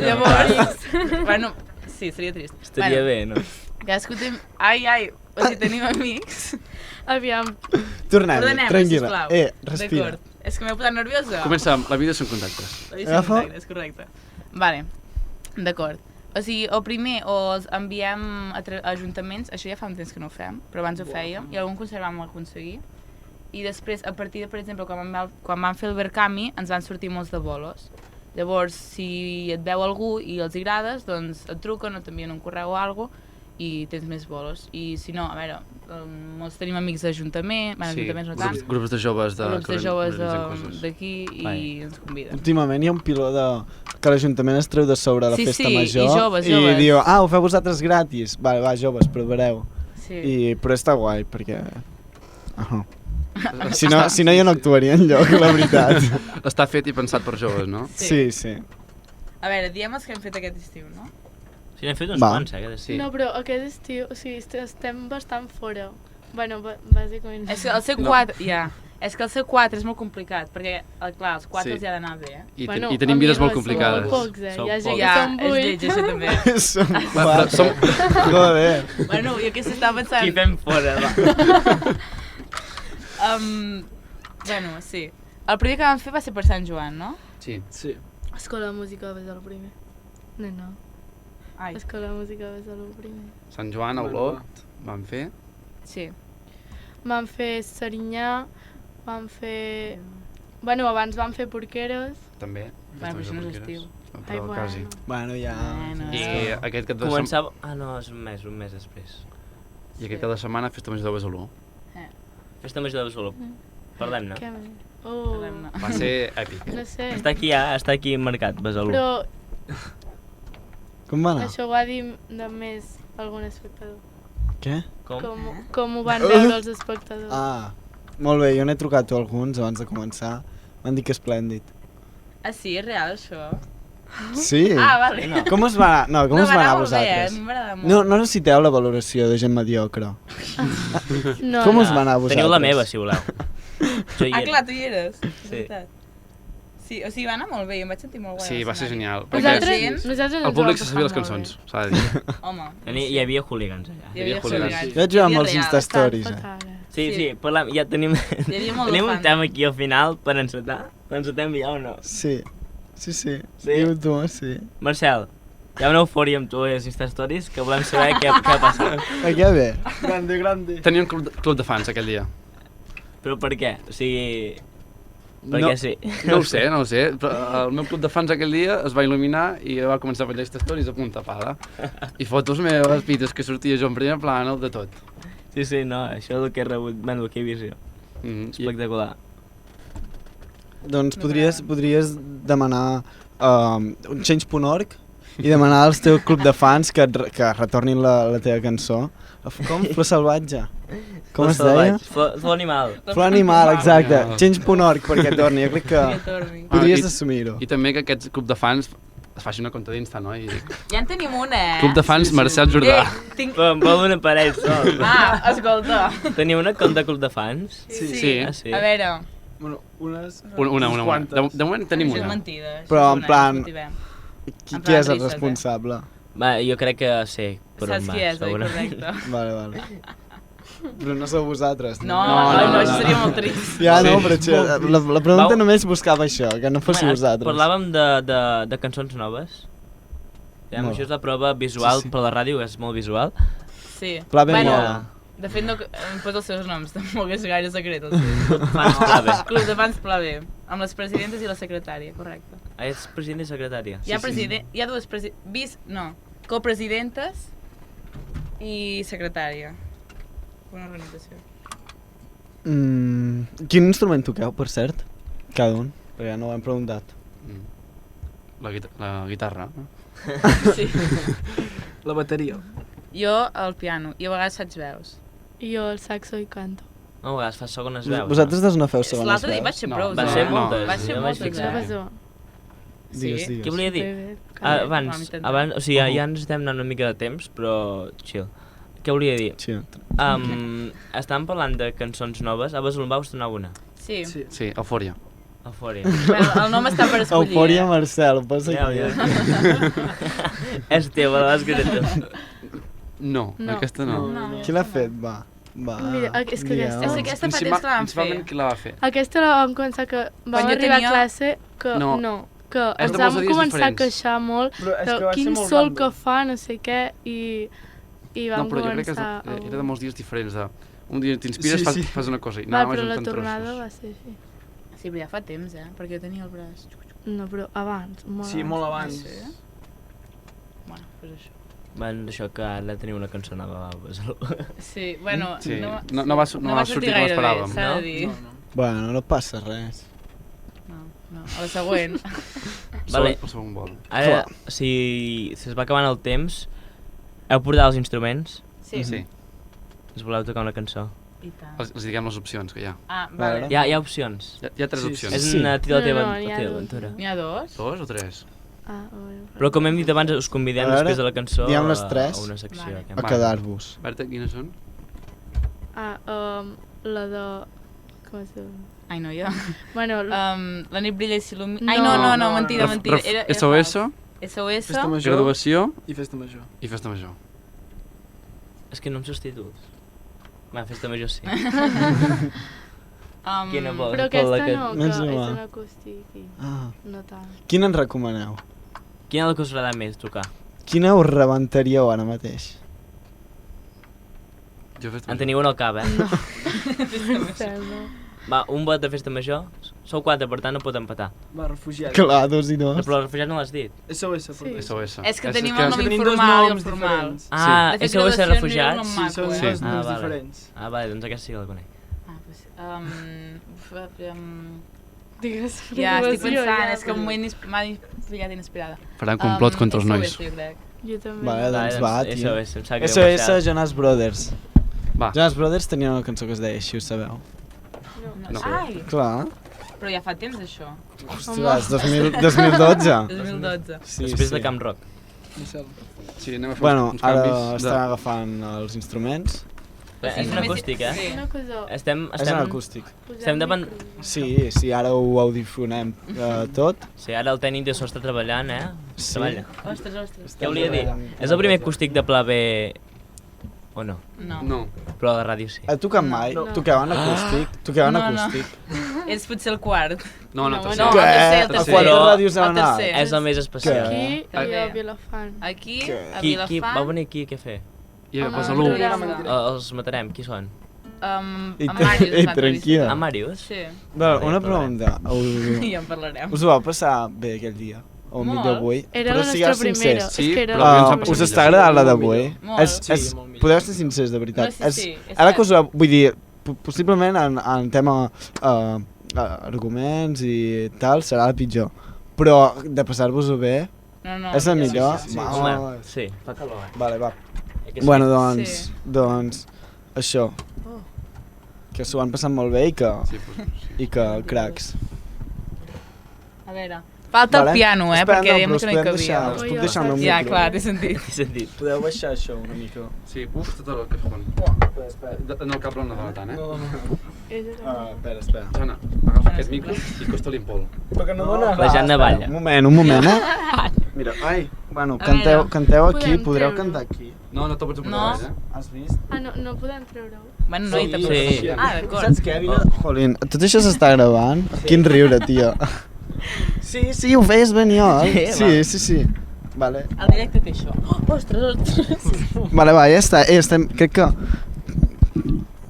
Llavors... Bueno, sí, seria trist. Estaria bé, no? Cadascú té... Ai, o sigui, tenim amics. Aviam, Tornem, Ordenem, tranquil·la. sisplau. Respira. D'acord. És que m'heu posat nerviosa. Comença amb la vida són contactes. Agafa. És correcte. Vale, d'acord. O sigui, o primer o els enviem a ajuntaments, això ja fa un temps que no ho fem, però abans ho fèiem, i algun concert vam aconseguir. I després, a partir de, per exemple, quan vam fer el Verkami, ens van sortir molts de bolos. Llavors, si et veu algú i els agrades, doncs et truquen o t'envien un correu o alguna cosa, i tens més bolos. I si no, a veure, molts tenim amics d'Ajuntament, ajuntaments no tant, grups de joves grups de joves coses. d'aquí i ens conviden. Últimament hi ha un piló que l'Ajuntament es treu de sobre la festa major i joves. i diu, ho feu vosaltres gratis. Vale, va, joves, provareu. Sí. Però està guai, perquè... Si no, jo no actuaria enlloc, la veritat. Està fet i pensat per joves, no? Sí. A veure, diem els que hem fet aquest estiu, no? Sí, n'hem fet uns Va. quants, aquest estiu. No, però aquest estiu, o sigui, estem bastant fora. Bueno, bàsicament... És que el C4, és que el C4 és molt complicat, perquè, clar, els 4 els hi ha d'anar bé, I tenim vides molt complicades. Som pocs, Sou Hi ha gent pocs. que són és 8. lleig, això també. Som Però quatre. som... Joder. Bueno, jo que s'estava pensant... Qui fem fora, va. Bueno, sí. El primer que vam fer va ser per Sant Joan, no? Sí. Escola de música va ser el primer. No. Ai, Escola de música va ser el primer. Sant Joan, a Olot, vam fer. sí. Vam fer Serinyà, vam fer... Bueno, abans vam fer Porqueres. També. Bueno, però això no és estiu. Ai, Però quasi. Bueno, ja... Bueno, I aquest cap de Començava... no, és un mes després. I aquest cap de setmana festa major de Besalú. Festa major de Besalú. Parlem-ne. Què més? Oh, Parlem-ne. Va ser èpic. no sé. Està aquí marcat, Besalú. Però Com va anar? això ho va dir de més algun espectador. Què? Com ho van veure els espectadors. Molt bé, jo n'he trucat a alguns abans de començar. M'han dit que esplèndid. Ah, sí? És real, això? Sí? Vale. Com us va anar? Com us va anar a molt bé, vosaltres? a mi m'agrada molt. No necessiteu la valoració de gent mediocre. No, Com no. us va anar a vosaltres? Teniu la meva, si voleu. Jo hi era. Clar, tu hi eres. Sí. Veritat. Sí, o sigui, va anar molt bé, jo em vaig sentir molt guai. Sí, a va ser l'escenari. genial. Nosaltres El públic se sabia les cançons, s'ha de dir. Home, Hi havia hooligans allà. hi havia hooligans. hooligans. Jo vaig veure Hi havia molts real. Insta-stories. Sí, parlem, ja tenim... Hi havia molt de Tenim un fans. tema aquí al final per encetar. L'encetem ja o no? Sí. Sí? Diu tu, sí. Marcel, hi ha una eufòria amb tu a les Insta-stories que volem saber què ha passat. Què bé? Grande. Tenia un club de fans aquell dia. Però per què? O sigui... Perquè sí. No ho sé, però el meu club de fans aquell dia es va il·luminar i va començar a penjar stories a punta pala. I fotos meves, pites que sortia jo en primer plànol, de tot. Sí, no, això és el que he rebut, el que he vist jo. Espectacular. Doncs podries demanar un change.org i demanar al teu club de fans que retornin la teva cançó. Com? Flor salvatge? Com es deia? Flor animal. Flor animal, exacte. Change.org perquè torni. Jo crec que podries assumir-ho. I també que aquest club de fans es faci una compte d'Insta, no? I dic, Ja en tenim una, club de fans Marcel Jordà. Però em vol un parell sol. Escolta. Teniu una compte de club de fans? Sí. Ah, sí. A veure, Bueno, unes... Una. De moment tenim això és una. mentida. Però en plan- discutirem. Qui és el responsable? Va, jo crec que sé per on Saps va, qui és, oi? segurament. Correcte. Vale. Però no sou vosaltres. No, això seria molt trist. Ja, no, Sí. però la pregunta només buscava això, que no fóssiu vosaltres. Parlàvem de cançons noves. Ja, Molt. això és la prova visual Sí. per la ràdio, que és molt visual. Sí. Pla ben Bueno, mola. de fet, no, em posa els seus noms, tampoc és gaire secret. Fans clave. Club de fans pla B, amb les presidentes i la secretària, correcte. Ah, ets president i secretària. Hi ha dues copresidentes i secretària. Una organització. Quin instrument toqueu, per cert? Cada un, perquè ja no ho hem preguntat. La guitarra. Sí. La bateria. Jo el piano, i a vegades faig veus. I jo el saxo i canto. No, a vegades fas segones veus. Vosaltres dos no feu segones L'altre dia veus? vaig ser No, prou. Va ser No. moltes. Va ser jo vaig moltes, fixar. Presó. Digues, Què digues. volia dir? Bé. Abans, Vam intentar. o sigui, ja ens estem anant una mica de temps, però chill. Què volia dir? Sí. Estàvem parlant de cançons noves, a Besalú vau estrenar una, Sí. Sí, Eufòria. Eufòria. Bueno, el nom està per escollir. Eufòria Marcel, posa Ja, aquí. És teva, la vas escrit tu. No, No. aquesta no. No. Qui l'ha fet? Va. Mira, és que digueu. aquesta- És que aquesta fa temps que la vam fer. Principalment qui la va fer? Aquesta la vam començar que vam Quan jo arribar tenia- a classe que No. que És ens de vam molts dies començar a diferents. queixar molt Però és que de va ser quin molt sol random. que fa, no sé què, i vam No, però jo crec que començar... era de molts dies diferents. Un dia t'inspires, Sí, sí. fas una cosa i Val, anaves però la juntant tornada trossos. va ser així. Sí, però ja fa temps, perquè jo tenia el braç. No, però abans, molt Sí, molt abans. Sí? Bueno, doncs això. Van d'això que ara teniu una cançó nova a Besalú. Sí, bueno, Sí, no no va sortir com gaire bé, esperàvem. s'ha No? de dir. Bueno, no passa res. No, a la següent. Vale. El segon vol. Ara, si es va acabant el temps, heu portat els instruments? Sí. Sí. Us voleu tocar una cançó? I tant. Els diguem les opcions que hi ha. Ah, vale. Hi ha opcions. Hi ha 3 Sí, opcions. És Sí. una tira la teva, No, n'hi ha la teva dos. aventura. N'hi ha dos? 2 o 3? Ah, bueno. Però com hem dit abans, us convidem A veure, després de la cançó diguem les a tres. una secció. Vale. que A hem- quedar-vos. Berta, quines són? Ah, la de... Com es diu? Ai, no, jo. Bueno, La nit brilla i s'il·lumina... Ai, No, no, mentida. Era SOS, fals. SOS. Festa major graduació i festa major. i festa major. És que no em substituts. Va, festa major sí. Quina vols? però Con la aquesta que- no, que Més és igual. un acústic i Ah. no tant. Quina en recomaneu? Quina és la que us agrada més tocar? Quina us rebentaríeu ara mateix? Jo festa En major. teniu un al cap, eh? Sembla. Va, un vot de festa major. Sou 4, per tant no pot empatar. Va, refugiat. Clar, 2 i 2. Però el refugiat no l'has dit. SOS, Sí. SOS. És que tenim que- el nom tenim dos informal i el noms formal. diferents. Ah, De fet, SOS graduació refugiats? era un Sí, maco, són Sí. dos Ah, noms vale. diferents. Ah, vale, doncs aquesta sí que la conec. Ah, pues, Digues. ja, estic Gravació, pensant, ja. és que m'ha pillat inesperada. Faran complot contra els nois. SOS, jo crec. Jo també. Vale, doncs va, tio. SOS, em sap greu, SOS Marçal. Jonas Brothers. Va, Jonas Brothers tenien una cançó que es deia així, ho sabeu? No. Ai, Clar. però ja fa temps, això. Ostres, 2012. 2012. Sí, Després sí. de Camp Rock. Marcel. sí, anem a fer Bueno, uns ara canvis. estan agafant els instruments. És un acústic, eh? Sí. Una cosa... Estem És un acústic. estem davant- Sí, sí, ara ho audifonem tot. Sí, ara el tècnic de so està treballant, eh? Sí. Treballa. Ostres. Què volia dir? És el primer acústic de Pla B o no? No. No. Però a la ràdio sí. A tocar mai? No. Toqueu en acústic? Toqueu en No, no. acústic? És potser el quart. No, No, tercer. No, Què? el tercer, el A tercer. quantes Però- ràdios heu el anat? tercer. És el més especial. Aquí i a Ok. Vilafant. Aquí, Què? a Qui va Vilafant, venir aquí, què fer? I a Ah, Besalú. programa. Els matarem, qui són? amb I Màrius. ei, tranquil·la. A Màrius? Sí, Bueno, Bé, una parlarem. pregunta. ja en parlarem. Us ho va passar bé aquell dia? O Molt. millor avui? Era Però la sigueu nostra primera. sincers. Sí, és que era però la avui ens nostra ha passat Us primera. està agradant la d'avui? Molt. Sí, molt millor. Podeu ser sincers, de veritat. No, sí, és Ara que- que us ho... Vull dir, possiblement en tema arguments i tal, serà el pitjor. Però de passar-vos-ho bé, No, és el millor. sí, sí. Vamos. Sí, fa calor, eh? Vale, va. Que sí. Bueno, doncs, Sí. doncs, això. Que s'ho han passat molt bé Sí, pues, sí. i que cracs. A veure, falta Vale. el piano, Espera, perquè dèiem però us que no hi podem cabia. deixar- us puc Oi, deixar el meu Ja, micro? clar, té sentit. Té sentit. Podeu baixar això una mica? Sí, uf, tot el que fon. No, el cable no dona tant, eh? Espera. Jana, agafa aquest micro i costa-li en pol. Però que no dona La Jana balla. Un moment, eh? Mira, ai, bueno, A canteu, veure. canteu aquí, Podem podreu treure-ho. cantar aquí. No, no te'l pots No. apuntar, eh? Has vist? Ah, no podem treure-ho. Bueno, no, i tampoc. Sí. Ah, d'acord. Saps què? Vine... Jolín, tot això s'està gravant? Quin riure, tio. Sí, ho feies venir, oi? Sí, Sí. Vale. El directe té això. Oh, ostres. Vale, va, ja està. Estem, crec que...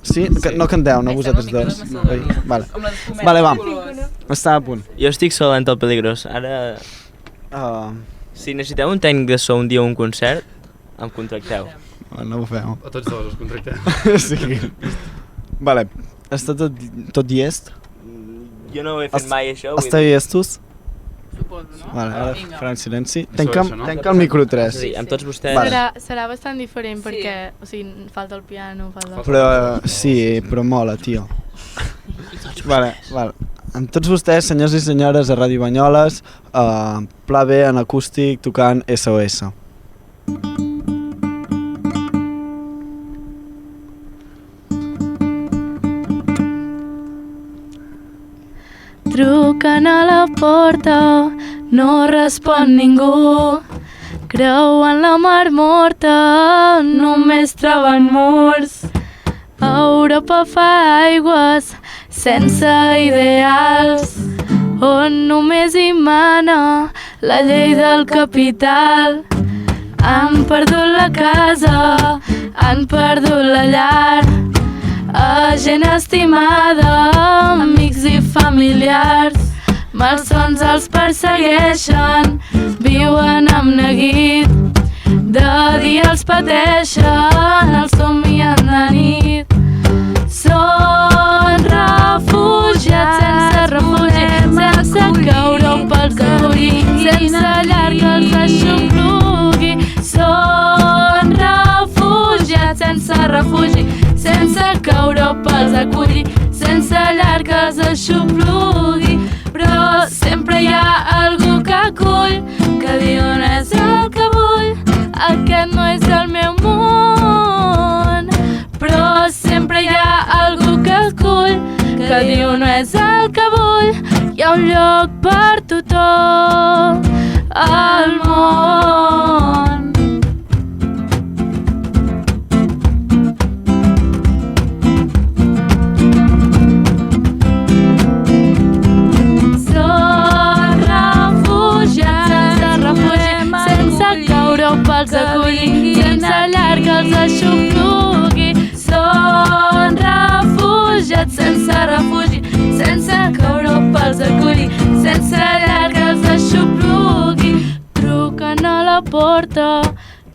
Sí? No canteu, no vosaltres dos. Oi? Vale. Com les escumetes. Vale, va. colors. Està a punt. Jo estic sol en el Peligros. Ara, si necessiteu un tècnic de so un dia a un concert, em contracteu. No ho feu. A tots dos els contractem. Sí. Vale, està tot llest? Jo no ho he fet mai, això. Està llestos? Suposo, no? Vale, ara Vinga. farem silenci. Això, no? Tanca el micro És a 3. dir, amb tots vostès... Vale. Serà bastant diferent Sí. perquè, o sigui, falta el piano, falta... Però, sí, però mola, tio. Vale. Amb tots vostès, senyors i senyores de Ràdio Banyoles, Pla B en acústic tocant SOS. Truquen a la porta, no respon ningú. Creuen la mar morta, només troben murs. Europa fa aigües sense ideals, on només hi mana la llei del capital. Han perdut la casa, han perdut la llar, a gent estimada, amics i familiars. Malsons els persegueixen, viuen amb neguit, De dia els pateixen, els somien de nit. Són refugiats sense refugi, sense caure pels acollir, sense llar que els aixoplugui. Són refugiats sense refugi, sense caure pels acollir, sense llar que els aixoplugui. Però sempre hi ha algú que acull, que diu no és el que vull, aquest no és el meu món. Però sempre hi ha algú que acull, que diu no és el que vull, hi ha un lloc per tothom al món. Són refugiats sense refugi, sense caure pels acollir, sense llar que els aixoplugui. Són refugiats sense refugi, sense caure pels acollir, sense llar que els aixoplugui. Truquen a la porta,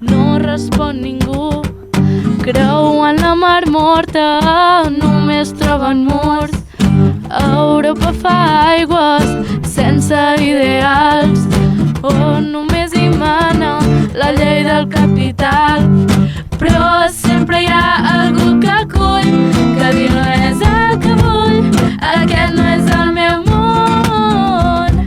no respon ningú. Creuen la mar morta, només troben murs. Europa fa aigües sense ideals, on només hi mana la llei del capital. Però sempre hi ha algú que acull, que diu no és el que vull, aquest no és el meu món.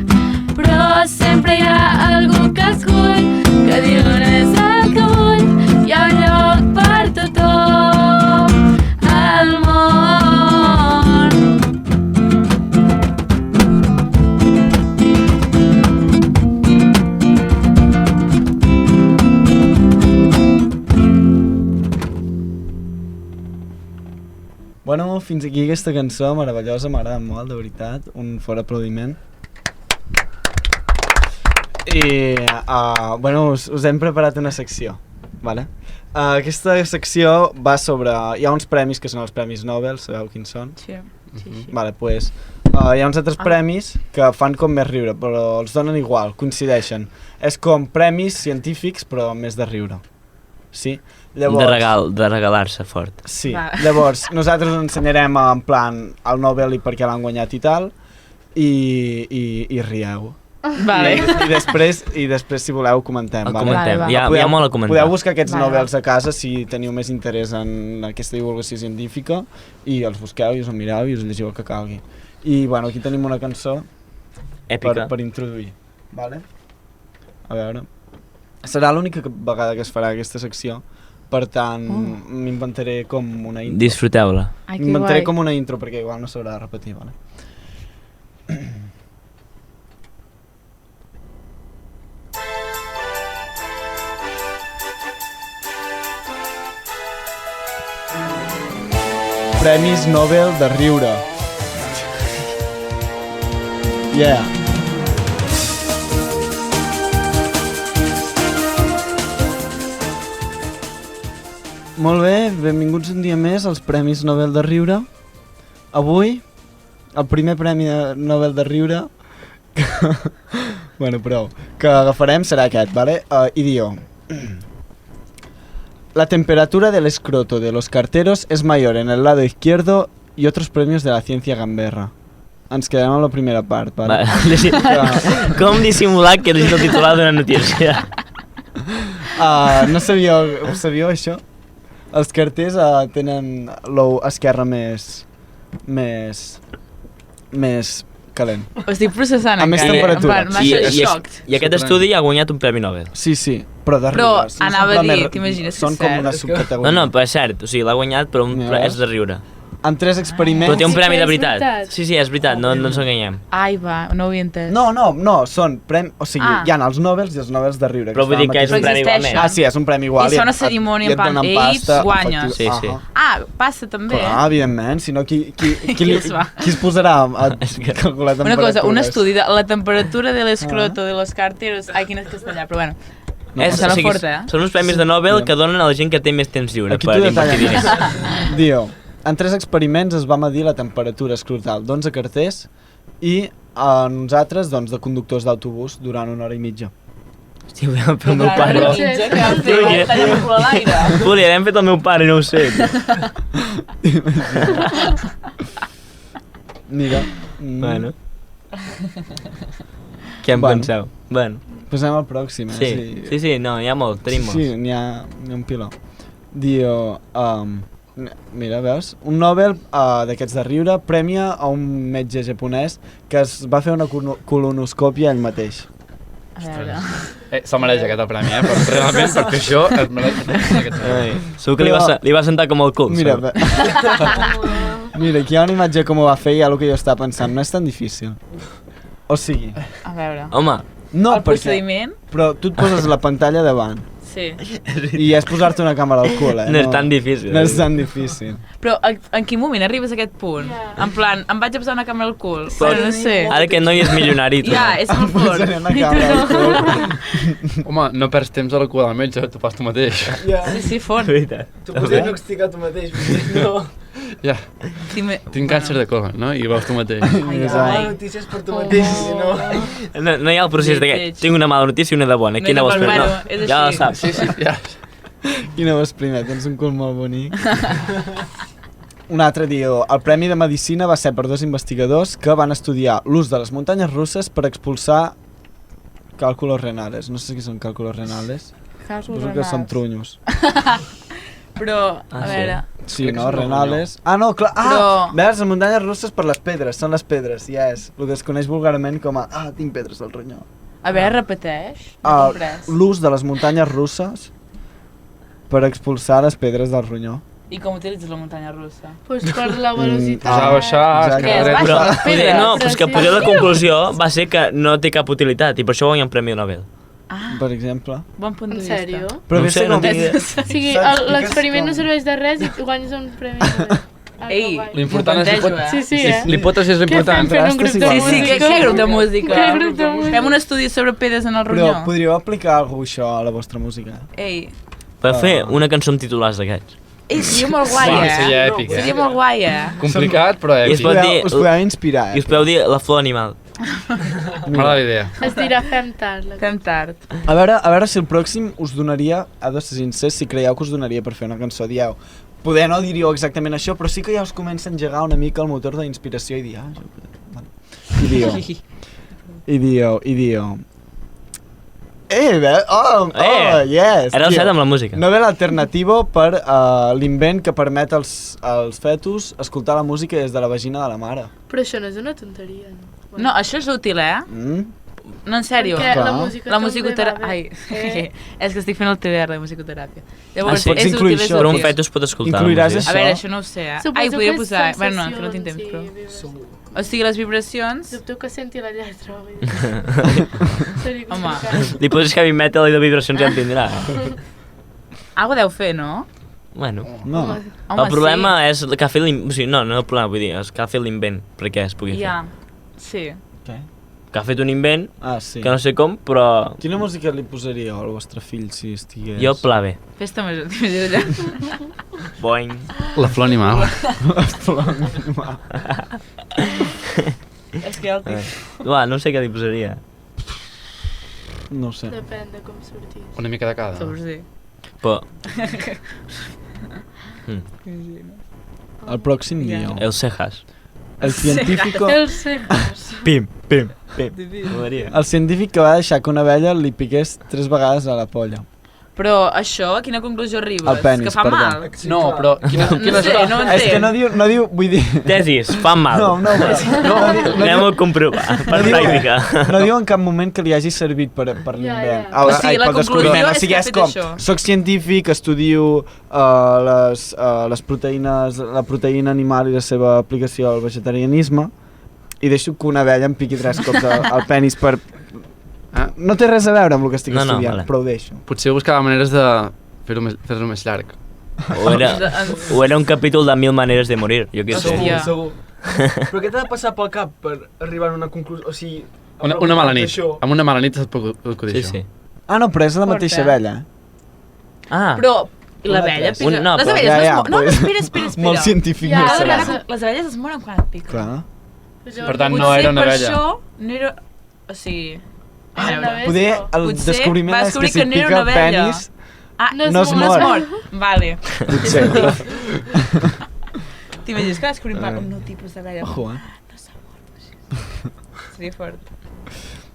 Però sempre hi ha algú que acull, que diu no és el que vull, hi ha un lloc per tothom al món. Bueno, fins aquí aquesta cançó meravellosa, m'agrada molt, de veritat, un fort aplaudiment. I, bueno, us hem preparat una secció, vale? Aquesta secció va sobre... Hi ha uns premis que són els Premis Nobel, sabeu quins són? Sí, sí. Vale, pues, hi ha uns altres premis que fan com més riure, però els donen igual, coincideixen. És com premis científics, però més de riure. Sí? Llavors, De regalar-se fort. sí, Va. llavors nosaltres us ensenyarem en plan el Nobel i per què l'han guanyat i tal, i rieu. Vale. I després si voleu comentem. El vale? comentem, Vale, hi ha molt a comentar. Podeu buscar aquests Vale, Nobels a casa si teniu més interès en aquesta divulgació científica i els busqueu i us en mireu i us llegiu el que calgui. I bueno, aquí tenim una cançó Èpica. per introduir. Vale? A veure... Serà l'única vegada que es farà aquesta secció, per tant m'inventaré com una intro. Disfruteu-la. Ai, que M'inventaré guai. com una intro perquè igual no s'haurà de repetir, vale? Premis Nobel de riure. Yeah. Molt bé, benvinguts un dia més als Premis Nobel de Riure. Avui, el primer Premi Nobel de Riure que, bueno, prou, que agafarem serà aquest, ¿vale? I diu: la temperatura del escroto de los carteros es mayor en el lado izquierdo y otros premios de la ciencia gamberra. Ens quedem amb la primera part, ¿vale? Com dissimular que he llegit el titular d'una notícia? No sabíeu això? Els carters tenen l'ou esquerra més calent. Ho estic processant Amb més encara. temperatura. M'ha xoc. I aquest estudi ha guanyat un Premi Nobel. Sí, però de Però riure. No anava són a dir, premis- t'imagines que són és com cert? una subcategoria. No, però és cert, o sigui, l'ha guanyat, però Mira. és de riure. En 3 experiments... Però té un Sí premi que de és veritat. veritat. Sí, és veritat, no ens enganyem. Ai, va, no ho havia entès. No, són premis... O sigui, hi ha els Nobels i els Nobels de riure. Però vull dir que és un Però premi existeixen. igualment. Sí, és un premi igual. I fa una cerimònia en plan, ells guanyen. Sí, sí. Ah, passa també. Clar, evidentment, si no qui es va? qui es posarà a És que- calcular Una temperatures? cosa, un estudi de la temperatura de l'escroto de los carteros... Ai, quin és castellà, però bueno. Sona forta, eh? Són uns premis de Nobel que donen a la gent que té més temps lliure Aquí per t'ho invertir diners. detallen. Diu, en 3 experiments es va medir la temperatura escrotal d'11 carters i nosaltres, doncs, de conductors d'autobús durant 1 hora i mitja. Hòstia, ho vam fer el meu pare. no sé. Què vam fer? Tallar el cul a l'aire. Volia, l'hem fet el meu pare, no ho sé. Mira. Bueno. Què en Bueno. penseu? Bueno, Passem al pròxim, sí, no, hi ha molt, tenim molts. Sí, n'hi ha un piló. Dio, mira, veus? Un Nobel d'aquests de riure premia a un metge japonès que es va fer una colonoscòpia ell mateix. A veure... Se'l mereix aquest premi, però realment per fer això es mereix aquest premi. Ai, segur que li va sentar com el cul. Mira, segur. mira, aquí hi ha una imatge com ho va fer i hi ha el que jo estava pensant, no és tan difícil. O sigui, A veure... Home, no El procediment? però tu et poses la pantalla davant Sí. i és posar-te una càmera al cul, no és tan difícil. No és tan difícil. Però en quin moment arribes a aquest punt? En plan, em vaig a posar una càmera al cul. Però Però no sé. Ara aquest noi és milionari, tu. Ja, és molt fort. Posaré una càmera al cul. Home, no perds temps a la cua del metge, t'ho fas tu mateix. Sí, sí, fort. Veritat. Tu pots diagnosticar tu mateix, no. Ja, tinc càncer de colon, no? I veus tu mateix. Mala notícies per tu mateix, si no... No hi ha el procés de que Lleig. tinc una mala notícia i una de bona. No, Quina no, vols fer? bueno, No, és ja la així. saps. Sí, ja. Quina vols primer, tens un cul molt bonic. Un altre dia, el Premi de Medicina va ser per dos investigadors que van estudiar l'ús de les muntanyes russes per expulsar càlculos renales. No sé què són càlculos renales. Suposo que són trunyos. Però, Ah, a sí? veure... Sí, Crec que no? és un Renales. Ah, no, clar. Ah, Però- veus, les muntanyes russes per les pedres, són les pedres, ja és. El que es coneix vulgarment com a tinc pedres al ronyó. A veure, repeteix. No he comprès. L'ús de les muntanyes russes per expulsar les pedres del ronyó. I com utilitzes la muntanya russa? Pues per la velocitat. Pujar, baixar, Exacte. Què, es escala baixa? Però, dreta. poder, no, però és que Sí. poder la conclusió va ser que no té cap utilitat i per això guanya un Premi Nobel. Ah, Per exemple. bon punt de En vista. sèrio? Però No ve sé, ser no com- tinc idea. O sigui, Saps? l'experiment no Com? serveix de res i tu guanyes un premi. Ei, L'important és plantejo, eh? Sí, sí, eh? l'hipòtesi és Què fem l'important. fent un grup de Sí, Sí, música? què grup de música? Què grup de música? Fem un estudi sobre pedres en el Però ronyó. podríeu aplicar alguna cosa això a la vostra música? Ei, Per fer una cançó amb titulars d'aquests. seria molt guai, Va, eh? seria èpic, eh? Seria molt guai, eh? Complicat, però I es èpic. pot dir- Us podeu inspirar, I us podeu dir la flor animal. M'agrada la idea. Es dirà fem tard. Fem tard. A veure si el pròxim us donaria, ha de ser sincer, si creieu que us donaria per fer una cançó, dieu. Poder no diríeu exactament això, però sí que ja us comença a engegar una mica el motor d'inspiració i dir, bueno. I dieu. Yes! Era el Tio, set amb la música. Nobel alternativo per l'invent que permet als fetus escoltar la música des de la vagina de la mare. Però això no és una tonteria, no? No, això és útil, eh? No, en sèrio. Perquè Clar. la música La també musicoteràpia... va Ai, bé. és que estic fent el TBR de musicoteràpia. Llavors, sí? és Pots incluir útil, és això. Però un útil. fetus pot escoltar Incluiràs la això? música. A veure, això no ho sé, eh? Suposo Ai, podria que és posar... Bueno, no, que no tinc sensacions, temps, però... sí, O sigui, les vibracions... Dubto que senti la lletra. vull dir. Seria Home. complicat. Li poses heavy metal i de vibracions ja en tindrà. Algo deu fer, no? Bueno, No. Home, el problema és que ha fet l'invent, o sigui, no el problema, vull dir, és que ha fet l'invent perquè es pugui sí. fer. Ja, sí. Què? Que ha fet un invent, Ah, sí. que no sé com, però Quina música li posaríeu al vostre fill si estigués... jo plave. Festa major, t'imagines allà. Boing. La flor animal. És que ja el tinc. Va, no sé què li posaria. No ho sé. Depèn de com sortís. Una mica de cada. Sobre sí. Però El pròxim dia. el cejas. El científico... El seques. Pim, pim, pim. Molaria. El científic que va deixar que una abella li piqués 3 vegades a la polla. Però això, a quina conclusió arribes? El penis, que fa perdó. mal? No, però quina No sé, no ho És que no entenc. diu, vull dir... Tesis, fa mal. No, Anem a comprovar, per diu- pràctica. no diu en cap moment que li hagi servit per l'invent. ja. O sigui, la pel conclusió descobriment. O és sigui, que ha és fet com, això. soc científic, estudio les proteïnes, la proteïna animal i la seva aplicació al vegetarianisme i deixo que una abella em piqui 3 cops al penis per... No té res a veure amb el que estic No, no, estudiant, vale. però ho deixo. Potser buscava maneres de fer-lo més llarg. O era un capítol de 1000 maneres de morir, jo què sé. Hòstia. Segur. Però què t'ha de passar pel cap per arribar a una conclusió? O sigui... a Una mala nit. això? Amb una mala nit se't pot acudir Sí, això. sí. Ah, no, però és la Fort, mateixa eh? abella. Ah, Però, i l'abella Un- pica... no, les però- abelles Ja, no ja, es moren... No, pues- espera. Molt científic Ja, no Cada serà. vegada les abelles es moren quan et piquen. Clar. Per tant, no Potser era una per abella. això no era... O sigui... Poder el Potser descobriment va és que descobrir si que no era pica una abella. penis, Ah, no es mor. Vale. potser. T'imagines que descobrim un nou tipus d'abella? Ojo, No s'ha mort així. Seria fort.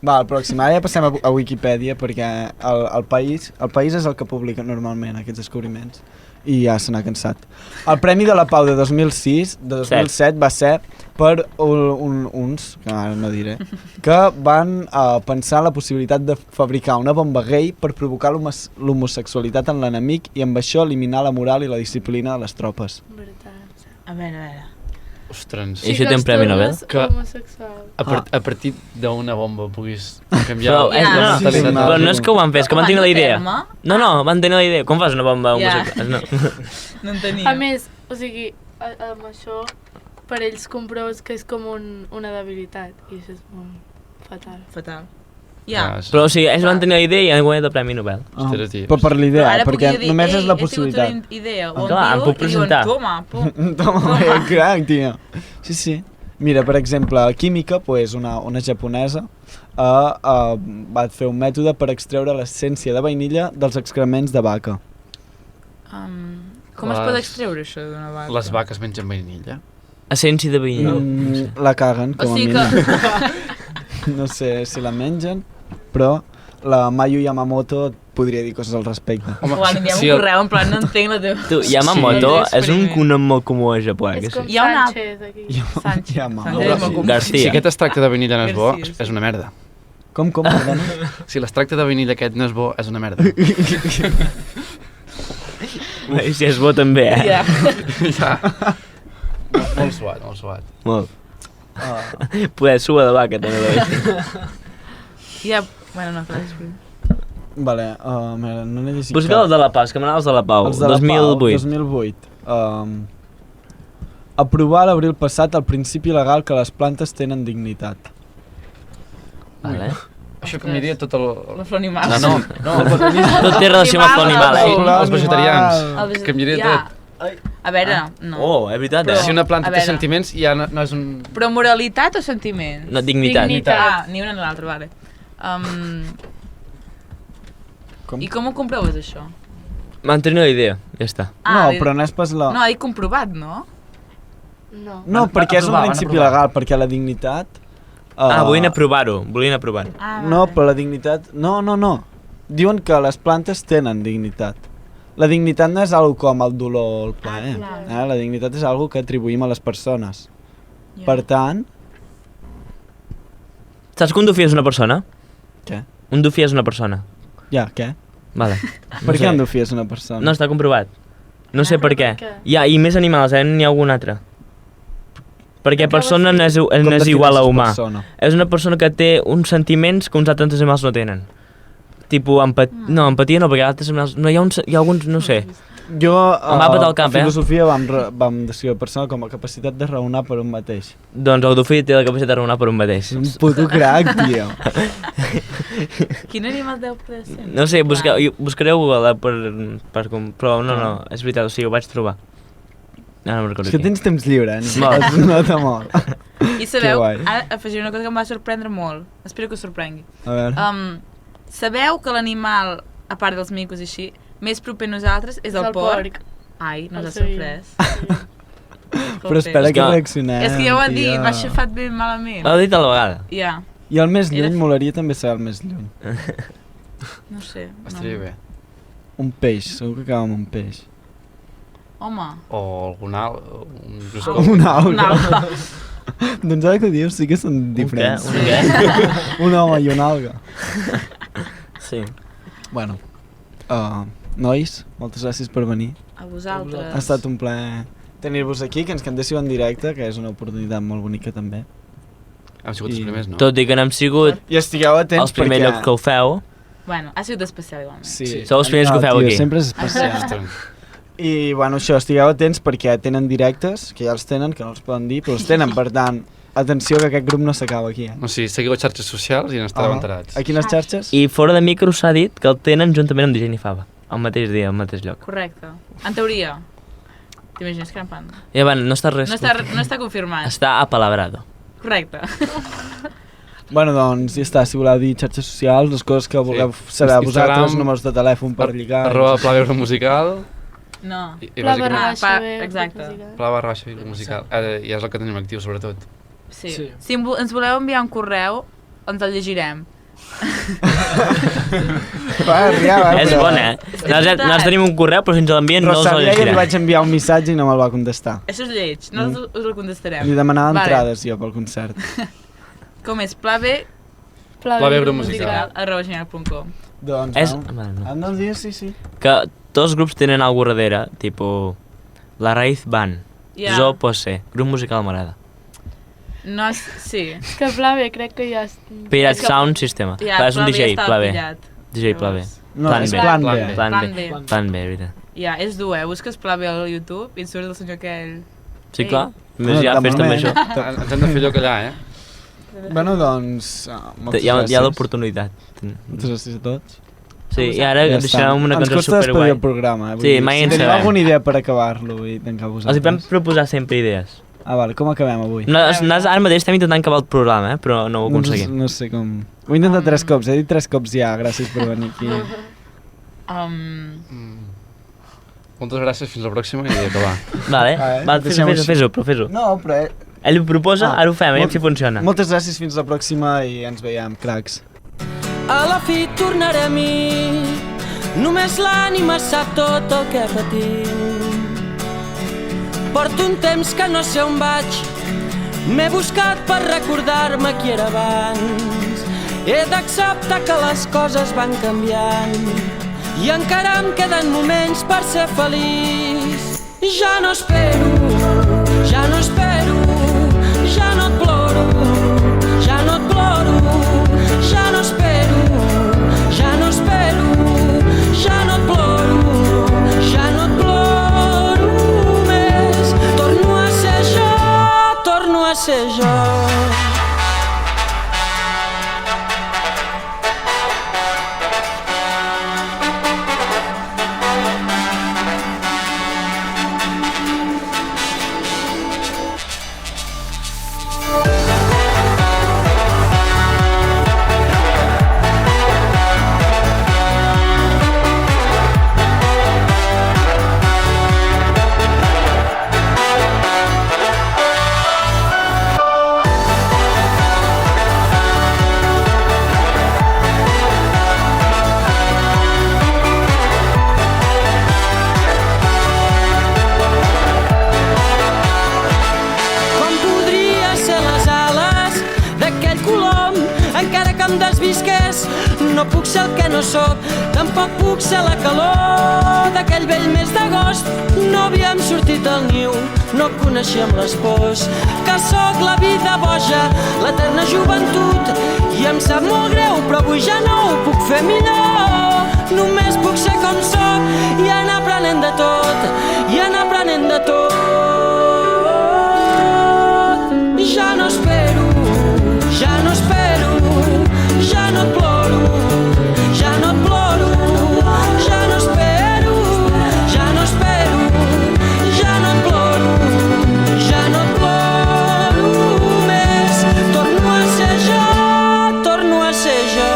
Va, el pròxim. Ara ja passem a Wikipedia perquè el país és el que publica normalment aquests descobriments i ja se n'ha cansat. El Premi de la Pau de 2007 va ser per uns, que ara no diré, que van pensar la possibilitat de fabricar una bomba gay per provocar l'homosexualitat en l'enemic i amb això eliminar la moral i la disciplina de les tropes. A veure. Ostres, I això té un premi Nobel? Que a partir d'una bomba puguis canviar Però, la mentalitat. però no és que ho van fer, és que van tenir la idea. Terme? No, van tenir la idea. Com fas una bomba Ja. homosexual? No. No en tenia. A més, o sigui, amb això, per ells comproves que és com una debilitat i això és molt fatal. Fatal. Ja. Però, o sigui, ells van tenir la idea i han guanyat el Premi Nobel. Ostres, tio. Però per l'idea, Ara perquè podria dir, només és la he possibilitat. tingut una idea. O Clar, em puc presentar. Toma, pum. Toma, crac, tio. Sí. Mira, per exemple, a química, pues, una japonesa va fer un mètode per extreure l'essència de vainilla dels excrements de vaca. Com es pot extreure això d'una vaca? Les vaques mengen vainilla? Essència de vainilla. La caguen, com O a sigui mínim. que... No sé si la mengen, però la Mayu Yamamoto podria dir coses al respecte. Quan enviem sí, un correu, en plan, no entenc la teva... Tu, Yamamoto Sí. és un cognom molt comú a Japó, És que sí? com Hi ha una- Sánchez, aquí. Sánchez. Yamamoto. Sánchez és molt comú. García. Si aquest extracte de vainilla no és bo, Gràcies. és una merda. Com, perdona? Si l'extracte de vainilla aquest no és bo, és una merda. I si és bo també, Ja. Ja. Molt suat, molt suat. Molt. Poder suar de vaca, també la veig. Ja, bueno, no, clar, després. Vale, mira, no n'he llegit Busca els de la Pau, els que m'anaven els de la Pau, Els de la 2008. Pau, 2008. Aprovar l'abril passat el principi legal que les plantes tenen dignitat. Vale. Això canviaria tot el... La flor animal. No, Tot té relació amb el flor animal, eh? Els vegetarians. El veget- Canviaria ja. tot. A veure, no. Oh, és veritat, Però- Si una planta a té veure. sentiments, ja no és un... Però moralitat o sentiment? No, dignitat. Ah, ni una ni l'altra, vale. Com? I com ho comproves, això? Van tenir la idea, ja està. No, ha dit- però no és pas la... No, ha dit comprovat, no? No. No, Van perquè és un aprovar, van principi aprovar. legal, perquè la dignitat... Volien aprovar-ho, volien aprovar-ho. Ah, No, però la dignitat... No. Diuen que les plantes tenen dignitat. La dignitat no és algo com el dolor o el plaer. clar. La dignitat és algo que atribuïm a les persones. Ja. Per tant... Saps que un dofí és una persona? Què? Un dofí és una persona. Ja, què? Vale. Per sé. què en Dufí és una persona? No, està comprovat. No sé per què. per què? Hi ha, i més animals, n'hi ha algun altre. Perquè persona no és, no Com és igual a defineixes humà. persona? És una persona que té uns sentiments que uns altres animals no tenen. Tipo, no, empatia no, perquè altres animals... No, hi ha alguns, no sé. Jo, Em va petar el cap, a filosofia vam descriure la persona com a capacitat de raonar per un mateix. Doncs el dofí té la capacitat de raonar per un mateix. És un puto crac, tio. Quin animal deu poder ser? No sé, buscareu Google però no, és veritat, o sigui, ho vaig trobar. No me'n recordo És que aquí. tens temps lliure, eh? Molt. Es nota molt. I sabeu, guai. ara afegiré una cosa que em va sorprendre molt. Espero que us sorprengui. A veure. Sabeu que l'animal, a part dels micos i així, més proper a nosaltres és el porc? Ai, no us ha sorprès. Però espera És que que- reaccionem, És que ja ho ha dit, tia. m'ha xafat ben malament. L'ha dit a la vegada. Ja, I el més lluny, molaria també ser el més lluny. no sé. Estaria bé. Un peix, segur que acaba amb un peix. Home. O algun alt... Un alga. Un alga. Doncs ara que ho dius sí que són diferents. Un què? Un home i una alga. Sí. Bueno, nois, moltes gràcies per venir. A vosaltres. Ha estat un plaer tenir-vos aquí, que ens cantéssiu en directe, que és una oportunitat molt bonica també. Hem sigut els primers, no? Tot i que no hem sigut I estigueu atents els primers llocs que ho feu, Bueno, ha sigut especial igualment. Sí. Sou els primers que ho feu tio, aquí. Sempre és especial. Ostres. I, bueno, això, estigueu atents perquè tenen directes, que ja els tenen, que no els poden dir, però els tenen, per tant, atenció que aquest grup no s'acaba aquí, eh? O sigui, seguiu les xarxes socials i n'estareu enterats. A quines xarxes? i fora de micro s'ha dit que el tenen juntament amb Digi Fava, el mateix dia, al mateix lloc. Correcte. En teoria. T'imagines que eren I bueno, no està res... no està confirmat. Està apalabrado. Correcte. Bueno, doncs ja està, si voleu dir xarxes socials, les coses que vulgueu saber vosaltres, números de telèfon per lligar... @Pla Veure Musical. No. Pla barra baixa B. Exacte. Pla barra baixa B musical. I és el que tenim actiu, sobretot. Sí. Si ens voleu enviar un correu, ens el llegirem. És bona, Nosaltres tenim un correu, però si ens l'envien no els el Rosalia, llegirem. li vaig enviar un missatge i no me'l va contestar. Això és lleig, no us el contestarem. Li demanava entrades jo pel concert. Com és? plaveuromusical@gmail.com. Doncs, sí. Que tots els grups tenen alguna cosa darrere, tipus La Raíz Band, Zo Posé, grup musical m'agrada. No, sí. Que Pla B crec que ja... Pirate Sound System. És un DJ, Pla B. DJ Pla B. No, és Plan B. Plan B, veritat. Ja, és dur, busques Pla B al YouTube i et surt el senyor aquell... Sí, clar. Més ja fes també això. Ens hem de fer allò que allà, Bueno, doncs... Hi ha l'oportunitat. Moltes gràcies a tots. Sí, i ara deixarem una cançó superguai. Ens costa despedir el programa, Sí, mai en sabem. Si teniu alguna idea per acabar-lo i tancar vosaltres. Els vam proposar sempre idees. Vale, com acabem avui? Ara mateix estem intentant acabar el programa, però no ho aconseguim. No sé com... Ho he intentat 3 cops, he dit 3 cops ja, gràcies per venir aquí. Moltes gràcies, fins la pròxima i acabar. Vale, fes-ho. No, però... Ell ho proposa, ara ho fem, veiem si funciona. Moltes gràcies, fins la pròxima i ens veiem, cracs. A la fi tornarem-hi, només l'ànima sap tot el que patim. Porto un temps que no sé on vaig, m'he buscat per recordar-me qui era abans. He d'acceptar que les coses van canviant i encara em queden moments per ser feliç. Ja no espero, ja no espero, ja no et ploro, ja no et ploro, ja no espero, ja no espero, ja no et ploro, ja no et ploro més. Torno a ser jo, torno a ser jo. No puc ser el que no sóc, tampoc puc ser la calor d'aquell vell mes d'agost. No havíem sortit del niu, no coneixíem les pors. Que sóc la vida boja, l'eterna joventut, i em sap molt greu, però avui ja no ho puc fer millor. Només puc ser com sóc i anar aprenent de tot, i anar aprenent de tot. Ja no espero, ja no espero, ja no et ploro, ja no et ploro, ja no espero, ja no espero, ja no et ploro, ja no et ploro més. Torno a ser jo, torno a ser jo.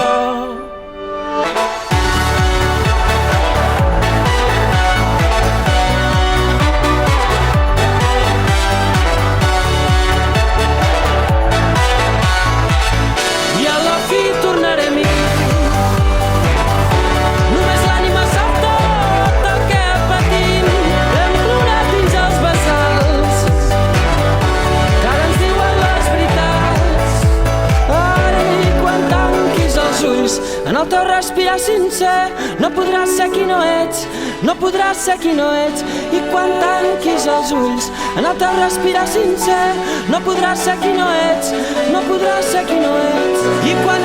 En el teu respirar sincer no podràs ser qui no ets, no podràs ser qui no ets. I quan tanquis els ulls, en el teu respirar sincer no podràs ser qui no ets, no podràs ser qui no ets. I quan